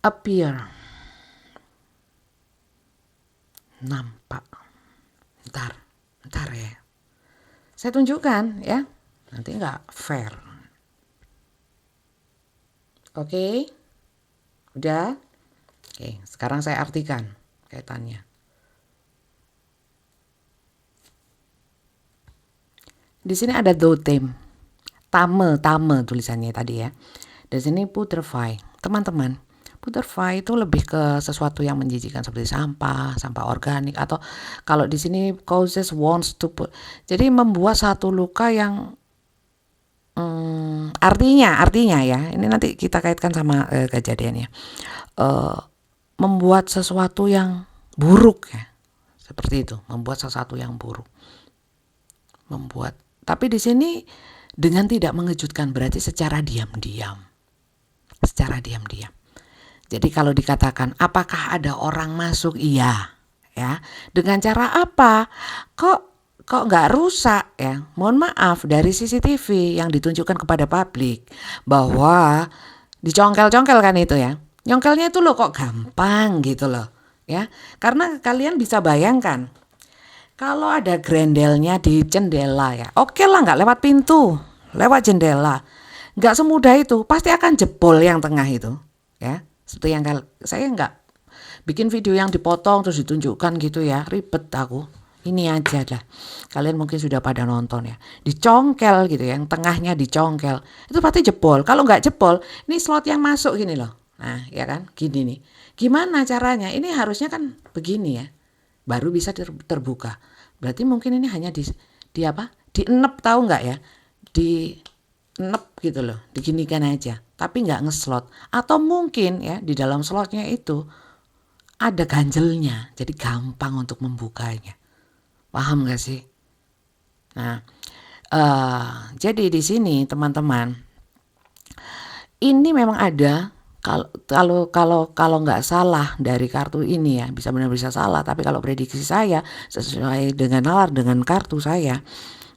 Appear. Nampak. Bentar ya. Saya tunjukkan ya. Nanti nggak fair. Oke. Udah? Oke, sekarang saya artikan kaitannya. Di sini ada dotem. Tame tulisannya tadi ya. Di sini putrefy. Teman-teman, putrefy itu lebih ke sesuatu yang menjijikan seperti sampah organik, atau kalau di sini causes wounds to put. Jadi membuat satu luka yang artinya ya, ini nanti kita kaitkan sama kejadiannya. Membuat sesuatu yang buruk ya. Seperti itu, membuat sesuatu yang buruk. Tapi di sini dengan tidak mengejutkan, berarti secara diam-diam. Jadi kalau dikatakan apakah ada orang masuk? Iya, ya. Dengan cara apa? Kok kok nggak rusak ya? Mohon maaf, dari CCTV yang ditunjukkan kepada publik bahwa dicongkel-congkel kan itu ya. Nyongkelnya itu loh kok gampang gitu loh ya. Karena kalian bisa bayangkan kalau ada grendelnya di jendela ya. Oke lah, nggak lewat pintu, lewat jendela. Nggak semudah itu, pasti akan jebol yang tengah itu ya. Seperti yang saya nggak bikin video yang dipotong terus ditunjukkan gitu ya, ribet aku. Ini aja dah, kalian mungkin sudah pada nonton ya, dicongkel gitu ya, yang tengahnya dicongkel, itu pasti jebol. Kalau nggak jebol, ini slot yang masuk gini loh, nah ya kan, gini nih, gimana caranya? Ini harusnya kan begini ya, baru bisa terbuka. Berarti mungkin ini hanya di apa? Dienep, tahu nggak ya? Dienep gitu loh, diginikan aja, tapi nggak ngeslot. Atau mungkin ya di dalam slotnya itu ada ganjelnya, jadi gampang untuk membukanya. Paham gak sih? Nah, jadi di sini teman-teman, ini memang ada, kalau nggak salah dari kartu ini ya, bisa benar bisa salah, tapi kalau prediksi saya sesuai dengan nalar dengan kartu saya,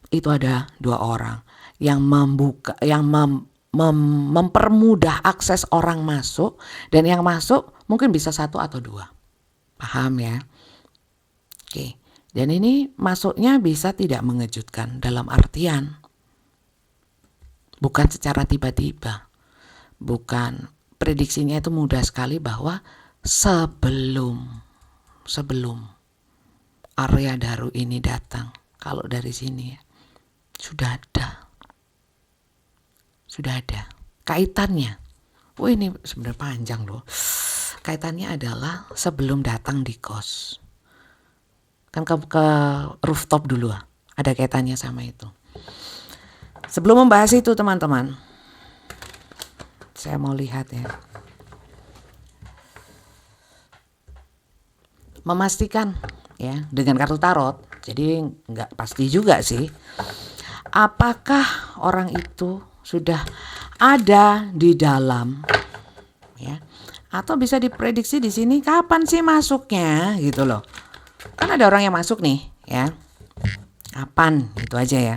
itu ada 2 orang yang membuka, yang mempermudah akses orang masuk, dan yang masuk mungkin bisa 1 atau 2. Paham ya? Oke. Dan ini masuknya bisa tidak mengejutkan, dalam artian bukan secara tiba-tiba, bukan, prediksinya itu mudah sekali bahwa sebelum Arya Daru ini datang, kalau dari sini ya, sudah ada kaitannya. Oh, ini sebenarnya panjang loh. Kaitannya adalah sebelum datang di kos. Kan ke rooftop dulu, ada kaitannya sama itu. Sebelum membahas itu teman-teman, saya mau lihat ya, memastikan ya dengan kartu tarot, jadi nggak pasti juga sih, apakah orang itu sudah ada di dalam ya, atau bisa diprediksi di sini kapan sih masuknya gitu loh. Kan ada orang yang masuk nih ya, kapan, itu aja ya,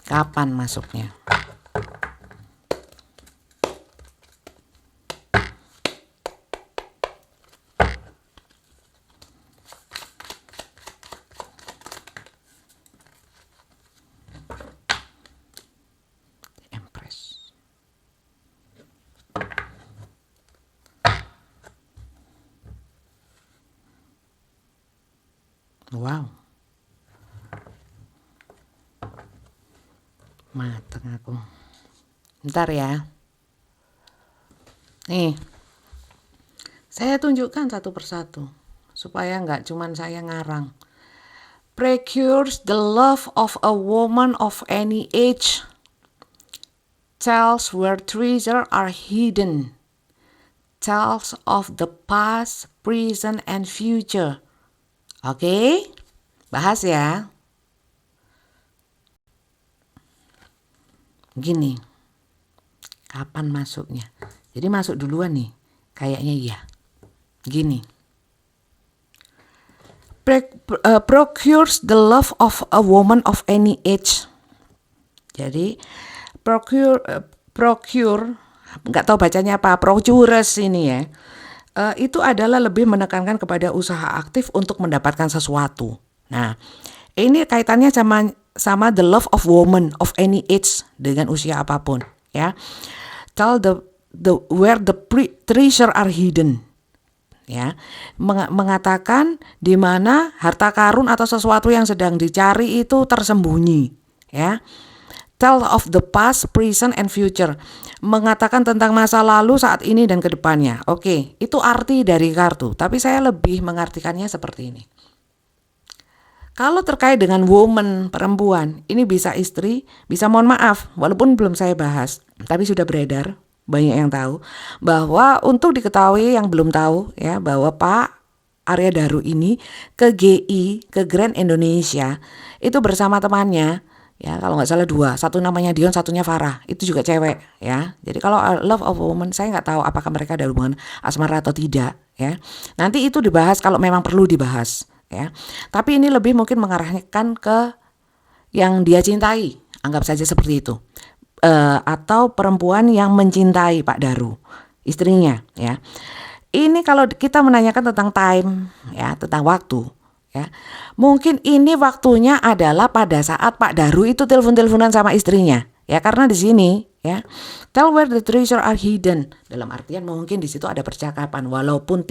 kapan masuknya. Empress. Wow, mateng aku. Bentar ya. Nih, saya tunjukkan satu persatu supaya nggak cuman saya ngarang. Procures the love of a woman of any age, tells where treasure are hidden, tells of the past, present, and future. Oke, bahas ya. Gini, kapan masuknya? Jadi masuk duluan nih, kayaknya iya. Gini, procures the love of a woman of any age. Jadi procure, nggak tahu bacanya apa, procures ini ya. Itu adalah lebih menekankan kepada usaha aktif untuk mendapatkan sesuatu. Nah, ini kaitannya sama the love of woman of any age, dengan usia apapun ya. Tell the where the treasure are hidden ya, mengatakan di mana harta karun atau sesuatu yang sedang dicari itu tersembunyi ya. Tell of the past, present, and future, mengatakan tentang masa lalu, saat ini, dan kedepannya. Oke, itu arti dari kartu, tapi saya lebih mengartikannya seperti ini. Kalau terkait dengan woman, perempuan, ini bisa istri, bisa mohon maaf, walaupun belum saya bahas, tapi sudah beredar, banyak yang tahu, bahwa untuk diketahui yang belum tahu ya, bahwa Pak Arya Daru ini ke GI, ke Grand Indonesia, itu bersama temannya, ya kalau nggak salah 2, satu namanya Dion, satunya Farah, itu juga cewek ya. Jadi kalau love of woman, saya nggak tahu apakah mereka ada hubungan asmara atau tidak ya. Nanti itu dibahas kalau memang perlu dibahas. ya. Tapi ini lebih mungkin mengarahkan ke yang dia cintai, anggap saja seperti itu. Atau perempuan yang mencintai Pak Daru, istrinya, ya. Ini kalau kita menanyakan tentang time, ya, tentang waktu, ya. Mungkin ini waktunya adalah pada saat Pak Daru itu telepon-teleponan sama istrinya, ya, karena di sini, ya, tell where the treasure are hidden, dalam artian mungkin di situ ada percakapan, walaupun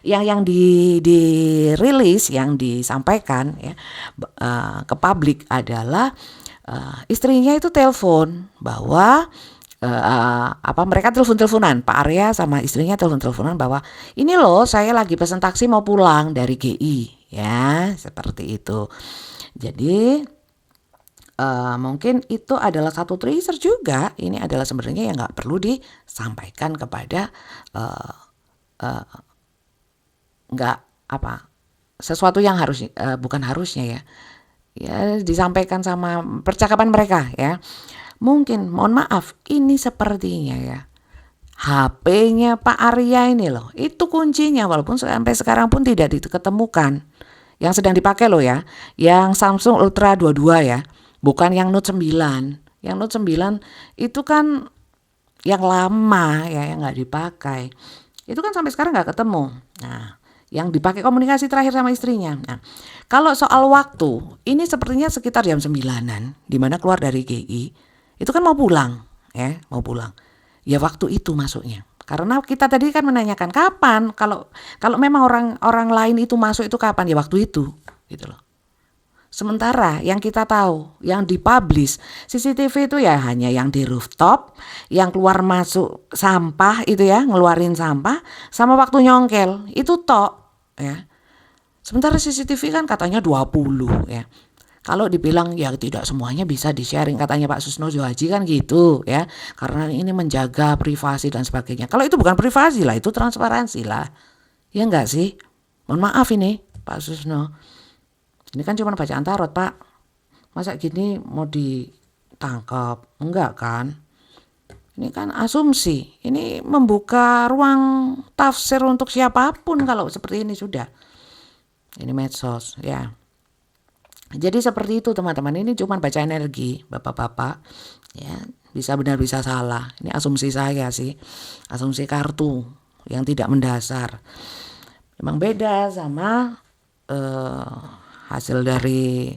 yang dirilis, yang disampaikan, ya, ke publik adalah istrinya itu telepon bahwa mereka telepon-teleponan, Pak Arya sama istrinya telepon-teleponan bahwa ini loh saya lagi pesan taksi mau pulang dari GI, ya, seperti itu. Jadi mungkin itu adalah satu tracer juga. Ini adalah sebenarnya yang nggak perlu disampaikan kepada nggak sesuatu yang harus bukan harusnya, ya disampaikan sama percakapan mereka, ya. Mungkin mohon maaf ini sepertinya, ya, HP-nya Pak Arya ini loh, itu kuncinya walaupun sampai sekarang pun tidak diketemukan. Yang sedang dipakai loh, ya, yang Samsung Ultra 22, ya, bukan yang Note 9. Yang Note 9 itu kan yang lama, ya, yang nggak dipakai. Itu kan sampai sekarang nggak ketemu. Nah, yang dipakai komunikasi terakhir sama istrinya. Nah, kalau soal waktu, ini sepertinya sekitar jam 9-an, di mana keluar dari GI, itu kan mau pulang, ya, mau pulang. Ya waktu itu masuknya. Karena kita tadi kan menanyakan kapan, kalau memang orang lain itu masuk itu kapan, ya waktu itu, gitu loh. Sementara yang kita tahu, yang dipublish CCTV itu ya hanya yang di rooftop, yang keluar masuk sampah itu, ya, ngeluarin sampah, sama waktu nyongkel, itu tok, ya. Sementara CCTV kan katanya 20, ya. Kalau dibilang ya tidak semuanya bisa di-sharing, katanya Pak Susno Johaji kan gitu, ya. Karena ini menjaga privasi dan sebagainya. Kalau itu bukan privasi lah, itu transparansi lah. Ya enggak sih? Mohon maaf ini Pak Susno. Ini kan cuma bacaan tarot, Pak. Masa gini mau ditangkap? Enggak kan? Ini kan asumsi. Ini membuka ruang tafsir untuk siapapun kalau seperti ini sudah. Ini medsos, ya. Jadi seperti itu teman-teman. Ini cuma baca energi, bapak-bapak. Ya, bisa benar bisa salah. Ini asumsi saya sih. Asumsi kartu yang tidak mendasar. Memang beda sama hasil dari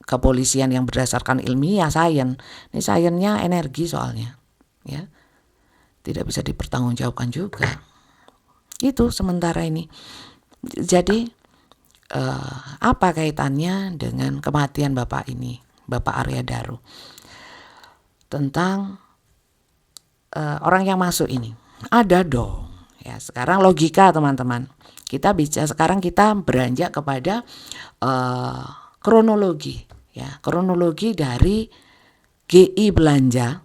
kepolisian yang berdasarkan ilmiah, sains. Ini sainsnya energi soalnya, ya. Tidak bisa dipertanggungjawabkan juga. Itu sementara ini. Jadi apa kaitannya dengan kematian Bapak ini, Bapak Arya Daru? Tentang orang yang masuk ini. Ada dong. Ya, sekarang logika teman-teman. Sekarang kita beranjak kepada kronologi, ya, kronologi dari GI belanja,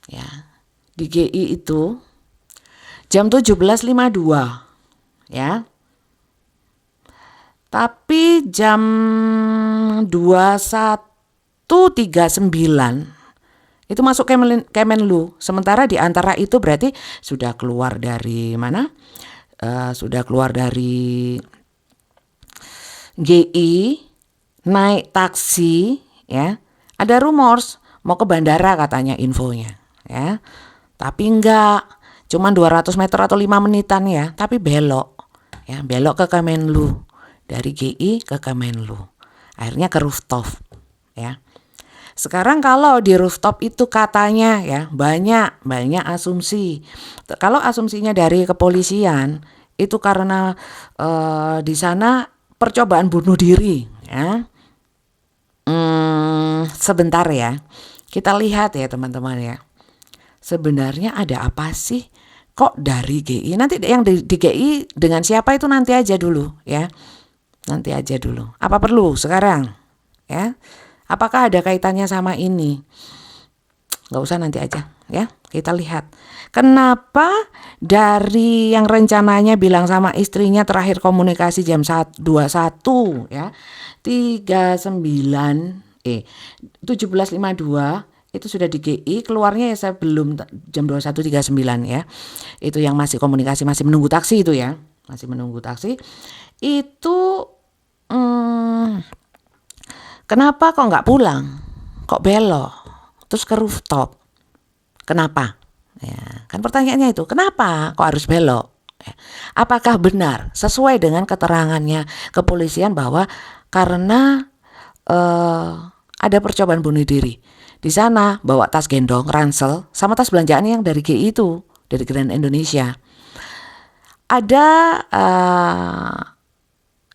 ya. Di GI itu jam 17.52, ya. Tapi jam 21.39 itu masuk Kemenlu. Sementara di antara itu berarti sudah keluar dari mana? Sudah keluar dari GI, naik taksi, ya. Ada rumors mau ke bandara katanya infonya, ya. Tapi enggak, cuma 200 meter atau 5 menitan, ya. Tapi belok, ya, belok ke Kemenlu. Dari GI ke Kemenlu. Akhirnya ke rooftop, ya. Sekarang kalau di rooftop itu katanya, ya, banyak asumsi. Kalau asumsinya dari kepolisian itu karena di sana percobaan bunuh diri, ya. Sebentar ya, kita lihat ya teman-teman, ya. Sebenarnya ada apa sih? Kok dari GI? Nanti yang di GI dengan siapa itu nanti aja dulu, ya. Nanti aja dulu. Apa perlu sekarang, ya? Apakah ada kaitannya sama ini? Gak usah, nanti aja, ya. Kita lihat. Kenapa dari yang rencananya bilang sama istrinya terakhir komunikasi jam 21, ya. 17.52 itu sudah di GI, keluarnya ya saya belum jam 21.39, ya. Itu yang masih komunikasi, masih menunggu taksi itu, ya. Masih menunggu taksi. itu hmm, kenapa kok nggak pulang? Kok belok? Terus ke rooftop? Kenapa? Ya, kan pertanyaannya itu, kenapa kok harus belok? Ya, apakah benar sesuai dengan keterangannya kepolisian bahwa karena ada percobaan bunuh diri. Di sana bawa tas gendong, ransel, sama tas belanjaan yang dari GI itu, dari Grand Indonesia. Ada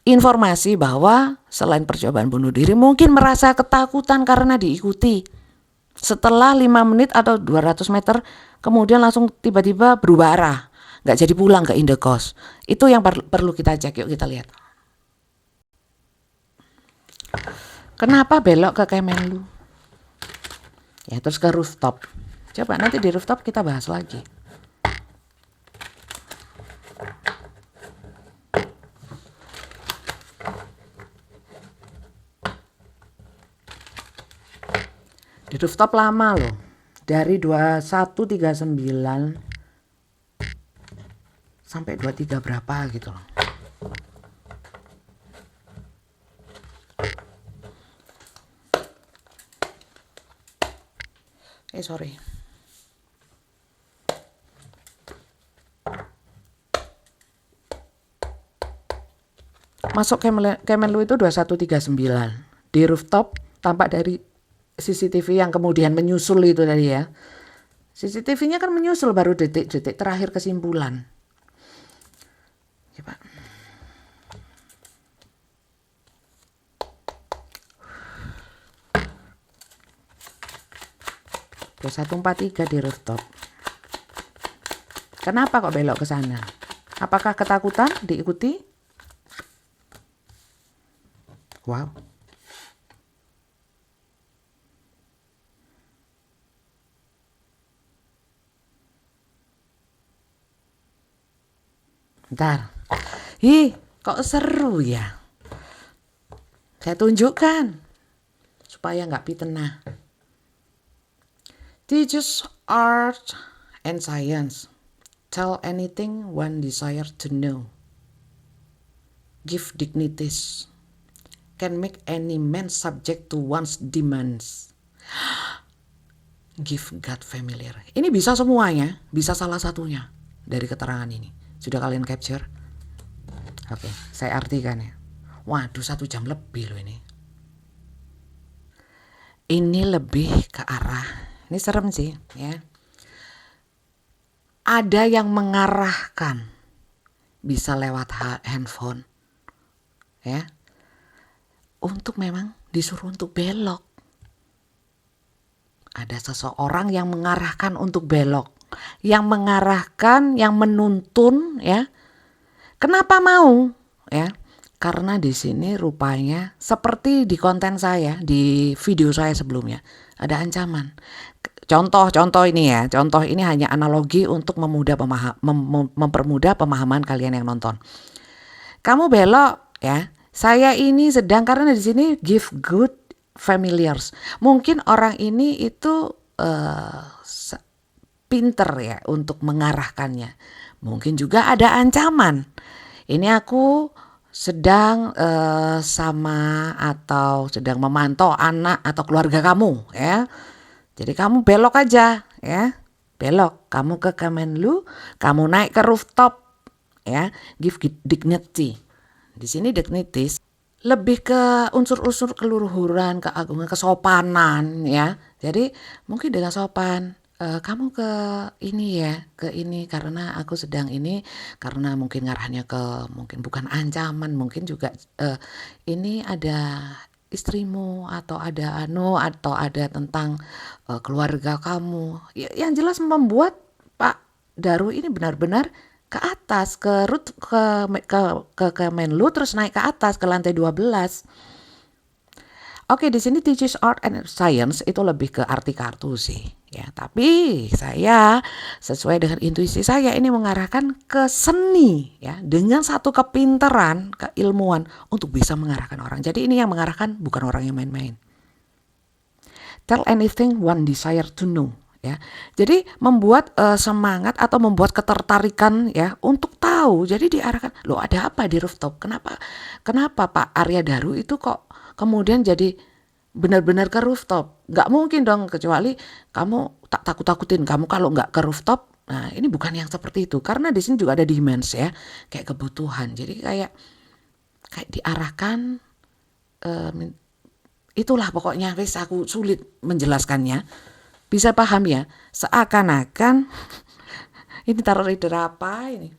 informasi bahwa selain percobaan bunuh diri mungkin merasa ketakutan karena diikuti. Setelah 5 menit atau 200 meter kemudian langsung tiba-tiba berubah arah, nggak jadi pulang ke Indekos. Itu yang perlu kita cek. Yuk kita lihat. Kenapa belok ke Kemenlu? Ya terus ke rooftop. Coba nanti di rooftop kita bahas lagi. Di rooftop lama loh. Dari 2139 sampai 23 berapa gitu loh. Sorry. Masuk Kemenlu itu 2139. Di rooftop tampak dari CCTV yang kemudian menyusul itu tadi ya. CCTV-nya kan menyusul baru detik-detik terakhir kesimpulan. Coba. Ke 143 di rooftop. Kenapa kok belok ke sana? Apakah ketakutan diikuti? Wow. Bentar. Kok seru ya? Saya tunjukkan supaya nggak pitnah. Teaches art and science. Tell anything one desire to know. Give dignities. Can make any man subject to one's demands. Give God familiar. Ini bisa semuanya, bisa salah satunya dari keterangan ini. Sudah kalian capture? Oke, saya artikan ya. Waduh, 1 jam lebih loh ini. Ini lebih ke arah, ini serem sih ya. Ada yang mengarahkan, bisa lewat handphone ya, untuk memang disuruh untuk belok. Ada seseorang yang mengarahkan untuk belok, yang mengarahkan, yang menuntun ya. Kenapa mau ya? Karena di sini rupanya seperti di konten saya, di video saya sebelumnya, ada ancaman. Contoh ini ya, contoh ini hanya analogi untuk mempermudah pemahaman kalian yang nonton. Kamu belok ya, saya ini sedang, karena di sini give good familiars. Mungkin orang ini itu pinter ya untuk mengarahkannya. Mungkin juga ada ancaman. Ini aku sedang sama atau sedang memantau anak atau keluarga kamu ya. Jadi kamu belok aja ya. Belok, kamu ke Kemenlu, kamu naik ke rooftop ya. Give dignity. Di sini dignities lebih ke unsur-unsur keluhuran, keagungan, kesopanan ya. Jadi mungkin dengan sopan, kamu ke ini ya, ke ini karena aku sedang ini, karena mungkin ngarahnya ke, mungkin bukan ancaman, mungkin juga ini ada istrimu atau ada atau ada tentang keluarga kamu. Yang jelas membuat Pak Daru ini benar-benar ke atas, ke Kemenlu, terus naik ke atas ke lantai 12. Oke, di sini teaches art and science itu lebih ke arti kartu sih ya, tapi saya sesuai dengan intuisi saya ini mengarahkan ke seni ya, dengan satu kepintaran, keilmuan untuk bisa mengarahkan orang. Jadi ini yang mengarahkan bukan orang yang main-main. Tell anything one desire to know ya. Jadi membuat semangat atau membuat ketertarikan ya untuk tahu. Jadi diarahkan, loh ada apa di rooftop? Kenapa Pak Arya Daru itu kok kemudian jadi benar-benar ke rooftop? Nggak mungkin dong, kecuali kamu tak takut-takutin kamu kalau nggak ke rooftop. Nah ini bukan yang seperti itu, karena di sini juga ada demands ya, kayak kebutuhan. Jadi kayak diarahkan, itulah pokoknya. Wis aku sulit menjelaskannya. Bisa paham ya? Seakan-akan ini taruh reader apa ini?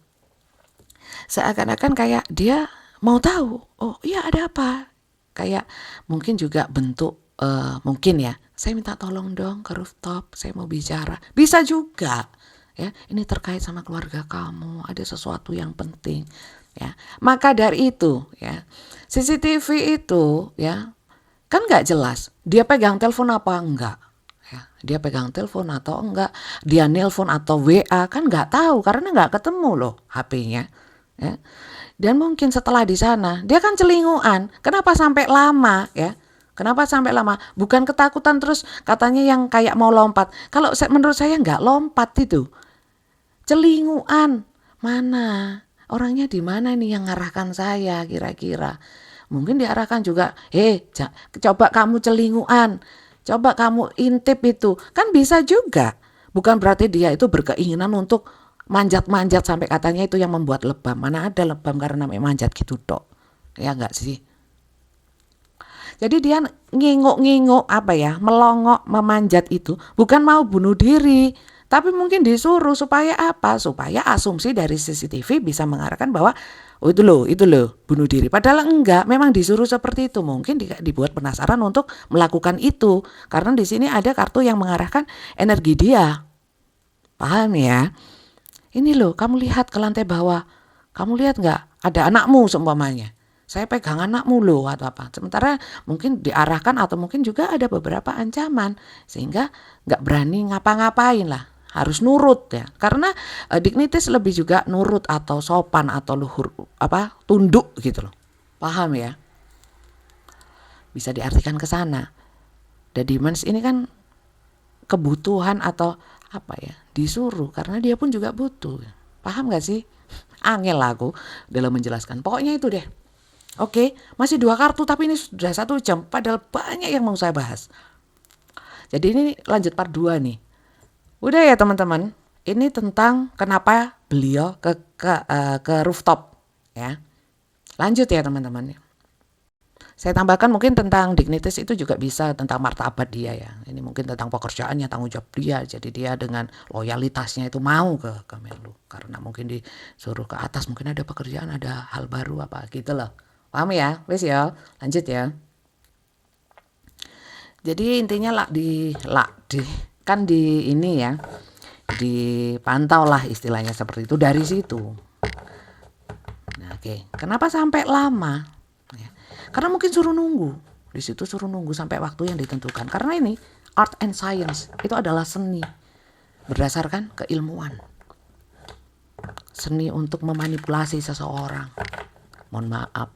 Seakan-akan kayak dia mau tahu. Oh iya ada apa? Kayak mungkin juga bentuk mungkin ya. Saya minta tolong dong ke rooftop. Saya mau bicara. Bisa juga. Ya, ini terkait sama keluarga kamu. Ada sesuatu yang penting. Ya, maka dari itu ya, CCTV itu ya kan nggak jelas. Dia pegang telepon apa enggak? Ya, dia pegang telepon atau enggak, dia nelpon atau WA kan nggak tahu karena nggak ketemu loh HP-nya. Ya. Dan mungkin setelah di sana dia kan celinguan. Kenapa sampai lama ya? Kenapa sampai lama? Bukan ketakutan terus katanya yang kayak mau lompat. Kalau menurut saya nggak lompat itu, celinguan. Mana? Orangnya di mana nih yang ngarahkan saya kira-kira? Mungkin diarahkan juga, coba kamu celinguan, coba kamu intip itu. Kan bisa juga. Bukan berarti dia itu berkeinginan untuk manjat-manjat sampai katanya itu yang membuat lebam. Mana ada lebam karena manjat gitu tok. Ya enggak sih? Jadi dia nginguk-nginguk melongok, memanjat itu bukan mau bunuh diri. Tapi mungkin disuruh supaya apa? Supaya asumsi dari CCTV bisa mengarahkan bahwa itu loh bunuh diri. Padahal enggak, memang disuruh seperti itu. Mungkin dibuat penasaran untuk melakukan itu. Karena di sini ada kartu yang mengarahkan energi dia. Paham ya? Ini loh, kamu lihat ke lantai bawah. Kamu lihat enggak? Ada anakmu seumpamanya. Saya pegang anakmu loh atau apa. Sementara mungkin diarahkan atau mungkin juga ada beberapa ancaman. Sehingga enggak berani ngapa-ngapain lah. Harus nurut ya, karena dignitas lebih juga nurut atau sopan atau luhur tunduk gitu loh. Paham ya? Bisa diartikan ke sana. The demands ini kan kebutuhan atau disuruh karena dia pun juga butuh. Paham gak sih? Angel aku dalam menjelaskan. Pokoknya itu deh. Oke, masih 2 kartu tapi ini sudah 1 jam padahal banyak yang mau saya bahas. Jadi ini lanjut part 2 nih. Udah ya teman-teman, ini tentang kenapa beliau ke rooftop ya. Lanjut ya teman-teman. Saya tambahkan mungkin tentang dignitas itu juga bisa tentang martabat dia ya. Ini mungkin tentang pekerjaannya, tanggung jawab dia. Jadi dia dengan loyalitasnya itu mau ke Kemenlu. Karena mungkin disuruh ke atas, mungkin ada pekerjaan, ada hal baru apa gitu loh. Paham ya? Wes ya, lanjut ya. Jadi intinya kan di ini ya, dipantau lah istilahnya seperti itu dari situ. Nah, oke. Kenapa sampai lama? Ya, karena mungkin suruh nunggu. Di situ suruh nunggu sampai waktu yang ditentukan. Karena ini art and science itu adalah seni berdasarkan keilmuan. Seni untuk memanipulasi seseorang. Mohon maaf.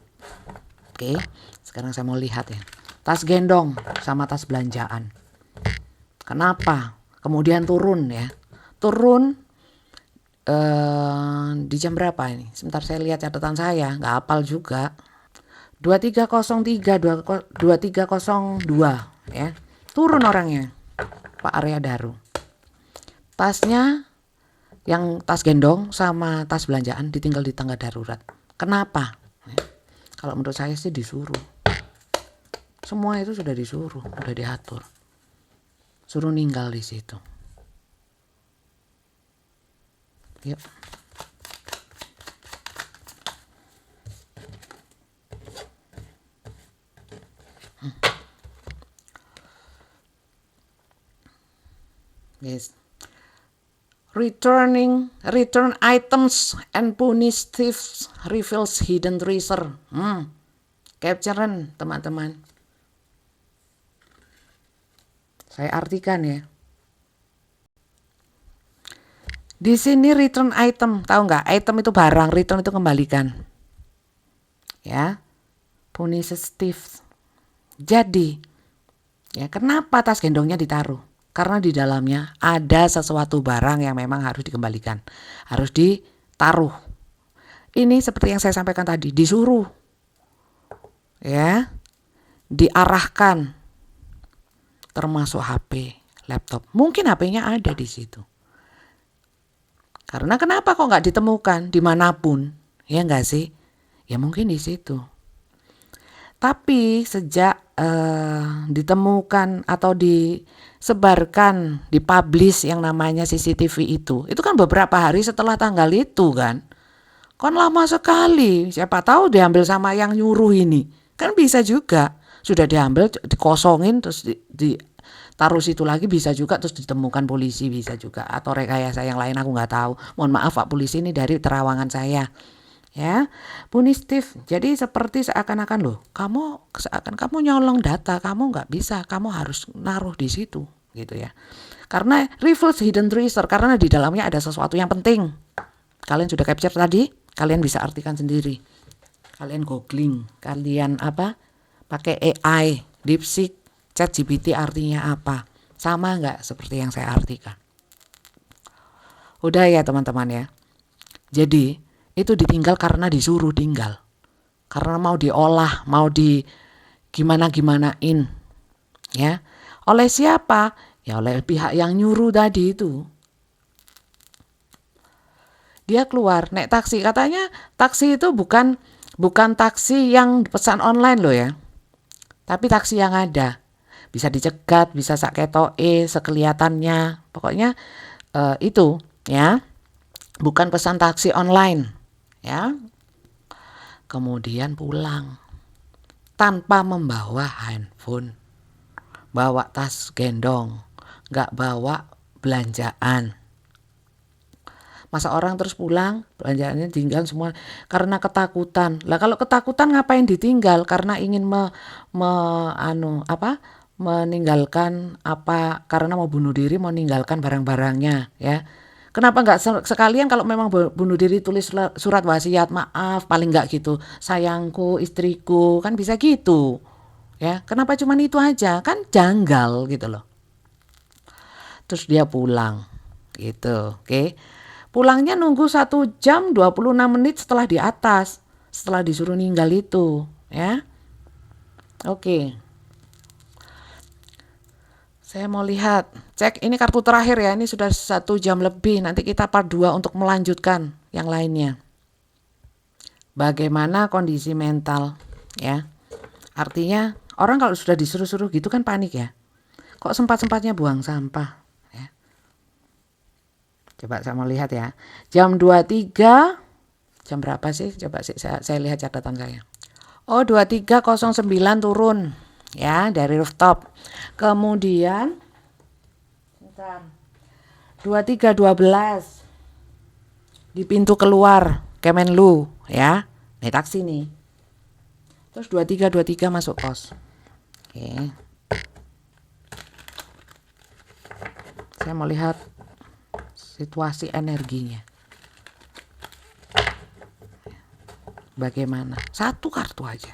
Oke, sekarang saya mau lihat ya. Tas gendong sama tas belanjaan. Kenapa? Kemudian turun ya. Turun di jam berapa ini? Sebentar saya lihat catatan saya, nggak hafal juga. 2303, 2302 ya. Turun orangnya. Pak Arya Daru. Tasnya yang tas gendong sama tas belanjaan ditinggal di tangga darurat. Kenapa? Kalau menurut saya sih disuruh. Semua itu sudah disuruh, sudah diatur. Suruh ninggal di situ. Yuk. Yes. Return items and punish thieves reveals hidden treasure. Capturean teman-teman. Saya artikan ya. Di sini return item, tahu nggak? Item itu barang, return itu kembalikan. Ya, punishes thieves. Jadi, ya kenapa tas gendongnya ditaruh? Karena di dalamnya ada sesuatu barang yang memang harus dikembalikan, harus ditaruh. Ini seperti yang saya sampaikan tadi, disuruh, ya, diarahkan, termasuk HP, laptop. Mungkin HP-nya ada di situ. Karena kenapa kok nggak ditemukan dimanapun, ya nggak sih? Ya mungkin di situ. Tapi sejak ditemukan atau disebarkan, dipublish yang namanya CCTV itu kan beberapa hari setelah tanggal itu kan. Kan lama sekali, siapa tahu diambil sama yang nyuruh ini. Kan bisa juga, sudah diambil, dikosongin, terus ditaruh situ lagi bisa juga, terus ditemukan polisi bisa juga. Atau rekayasa yang lain aku nggak tahu. Mohon maaf Pak Polisi, ini dari terawangan saya. Ya, punitif. Jadi seperti seakan-akan loh, kamu nyolong data, kamu nggak bisa, kamu harus naruh di situ, gitu ya. Karena reverse hidden tracer, karena di dalamnya ada sesuatu yang penting. Kalian sudah capture tadi, kalian bisa artikan sendiri. Kalian googling, kalian pakai AI, DeepSeek, ChatGPT artinya apa? Sama nggak seperti yang saya artikan? Udah ya teman-teman ya. Jadi itu ditinggal karena disuruh tinggal. Karena mau diolah, mau di gimana-gimanain. Ya. Oleh siapa? Ya oleh pihak yang nyuruh tadi itu. Dia keluar naik taksi. Katanya taksi itu bukan taksi yang pesan online loh ya. Tapi taksi yang ada. Bisa dicegat, bisa saketoe, sekelihatannya. Pokoknya itu ya. Bukan pesan taksi online. Ya, kemudian pulang tanpa membawa handphone, bawa tas gendong, nggak bawa belanjaan. Masa orang terus pulang, belanjaannya tinggal semua karena ketakutan. Lah kalau ketakutan ngapain ditinggal? Karena ingin meninggalkan karena mau bunuh diri, mau meninggalkan barang-barangnya, ya. Kenapa nggak sekalian kalau memang bunuh diri tulis surat wasiat, maaf paling nggak gitu, sayangku, istriku, kan bisa gitu, ya. Kenapa cuma itu aja? Kan janggal gitu loh. Terus dia pulang, gitu, oke. Pulangnya nunggu 1 jam 26 menit setelah di atas, setelah disuruh ninggal itu, ya. Oke. Saya mau lihat, cek ini kartu terakhir ya, ini sudah 1 jam lebih, nanti kita part 2 untuk melanjutkan yang lainnya. Bagaimana kondisi mental, ya. Artinya orang kalau sudah disuruh-suruh gitu kan panik ya. Kok sempat-sempatnya buang sampah, ya. Coba saya mau lihat ya. Jam 23, jam berapa sih? Coba sih saya lihat catatan saya. Oh, 23.09 turun. Ya, dari rooftop. Kemudian 23.12 di pintu keluar Kemenlu, ya. Naik taksi nih. Terus 23.23 masuk kos. Oke. Saya mau lihat situasi energinya. Bagaimana? 1 kartu aja.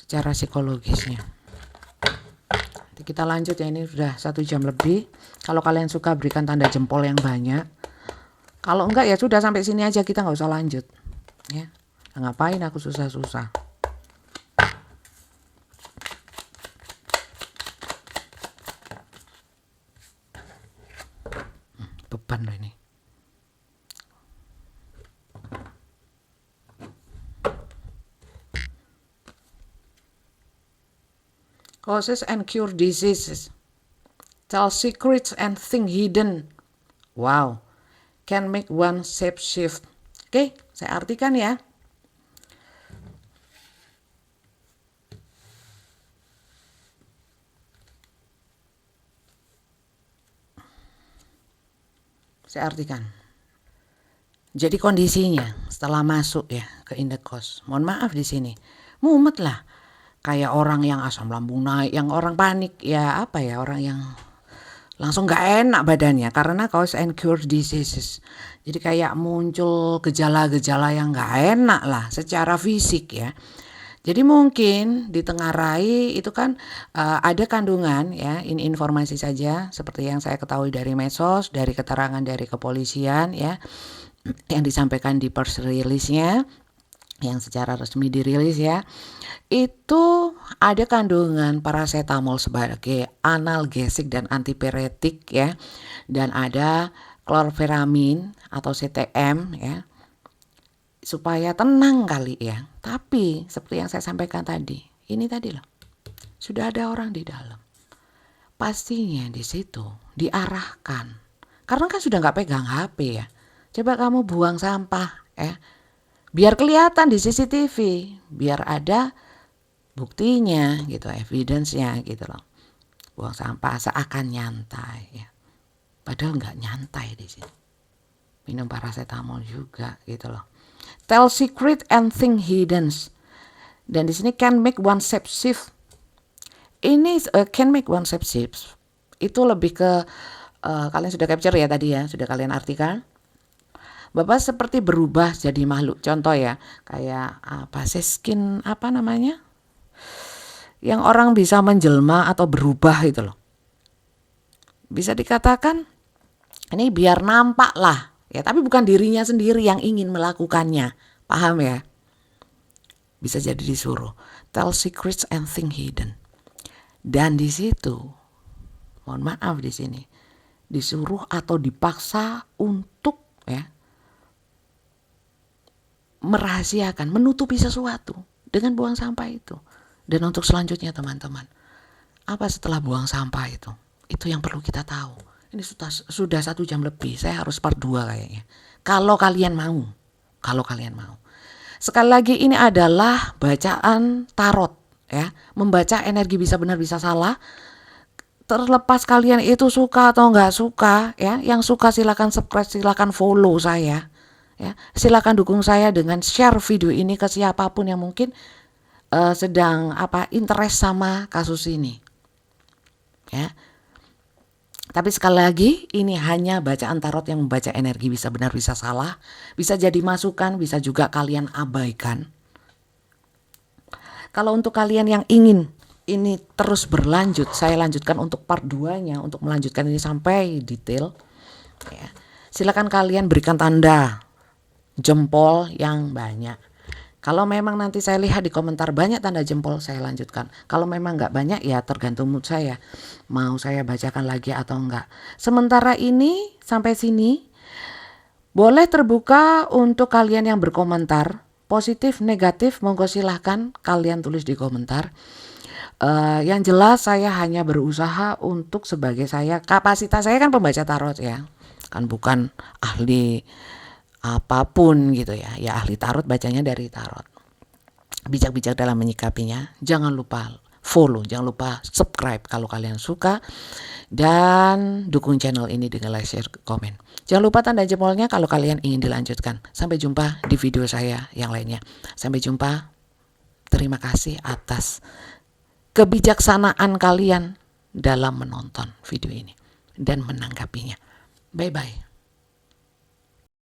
Secara psikologisnya. Nanti kita lanjut ya, ini sudah 1 jam lebih. Kalau kalian suka berikan tanda jempol yang banyak. Kalau enggak ya sudah sampai sini aja, kita nggak usah lanjut. Ya, nah, ngapain aku susah-susah. Beban loh ini. Causes and cure diseases. Tell secrets and things hidden. Wow. Can make one shape shift. Oke, saya artikan ya. Saya artikan. Jadi kondisinya setelah masuk ya ke indekos. Mohon maaf di sini. Mumet lah. Kayak orang yang asam lambung naik, yang orang panik, ya apa ya, orang yang langsung gak enak badannya karena cause and cure diseases. Jadi kayak muncul gejala-gejala yang gak enak lah secara fisik ya. Jadi mungkin ditengarai itu kan ada kandungan ya, ini informasi saja seperti yang saya ketahui dari medsos, dari keterangan dari kepolisian ya, yang disampaikan di press release-nya yang secara resmi dirilis ya. Itu ada kandungan paracetamol sebagai analgesik dan antipiretik ya, dan ada klorferamin atau CTM ya, supaya tenang kali ya. Tapi seperti yang saya sampaikan tadi, ini tadi loh, sudah ada orang di dalam. Pastinya di situ diarahkan. Karena kan sudah nggak pegang HP ya. Coba kamu buang sampah ya. Biar kelihatan di CCTV, biar ada buktinya gitu, evidence-nya gitu loh. Buang sampah seakan nyantai ya. Padahal nggak nyantai di sini. Minum paracetamol juga gitu loh. Tell secret and think hidden. Dan di sini can make one sepsis. Ini can make one sepsis. Itu lebih ke kalian sudah capture ya tadi ya, sudah kalian artikan. Bapak seperti berubah jadi makhluk. Contoh ya, kayak apa sih skin apa namanya? Yang orang bisa menjelma atau berubah itu loh. Bisa dikatakan ini biar nampak lah ya, tapi bukan dirinya sendiri yang ingin melakukannya. Paham ya? Bisa jadi disuruh tell secrets and think hidden. Dan di situ, mohon maaf di sini, disuruh atau dipaksa untuk ya merahasiakan, menutupi sesuatu dengan buang sampah itu. Dan untuk selanjutnya teman-teman, apa setelah buang sampah itu? Itu yang perlu kita tahu. Ini sudah 1 jam lebih, saya harus part 2 kayaknya. Kalau kalian mau. Sekali lagi ini adalah bacaan tarot ya. Membaca energi bisa benar bisa salah. Terlepas kalian itu suka atau nggak suka ya. Yang suka silakan subscribe, silakan follow saya. Ya, silakan dukung saya dengan share video ini ke siapapun yang mungkin sedang interest sama kasus ini. Ya. Tapi sekali lagi ini hanya bacaan tarot yang membaca energi, bisa benar bisa salah, bisa jadi masukan, bisa juga kalian abaikan. Kalau untuk kalian yang ingin ini terus berlanjut, saya lanjutkan untuk part 2-nya untuk melanjutkan ini sampai detail. Ya. Silakan kalian berikan tanda jempol yang banyak. Kalau memang nanti saya lihat di komentar banyak tanda jempol, saya lanjutkan. Kalau memang nggak banyak ya tergantung mood saya. Mau saya bacakan lagi atau enggak. Sementara ini sampai sini boleh terbuka untuk kalian yang berkomentar. Positif, negatif, monggo silahkan kalian tulis di komentar. Yang jelas saya hanya berusaha untuk sebagai kapasitas saya kan pembaca tarot ya. Kan bukan ahli apapun gitu ya. Ya ahli tarot bacanya dari tarot. Bijak-bijak dalam menyikapinya. Jangan lupa follow, jangan lupa subscribe kalau kalian suka. Dan dukung channel ini dengan like, share, komen. Jangan lupa tanda jempolnya kalau kalian ingin dilanjutkan. Sampai jumpa di video saya yang lainnya. Sampai jumpa. Terima kasih atas kebijaksanaan kalian dalam menonton video ini dan menanggapinya. Bye-bye.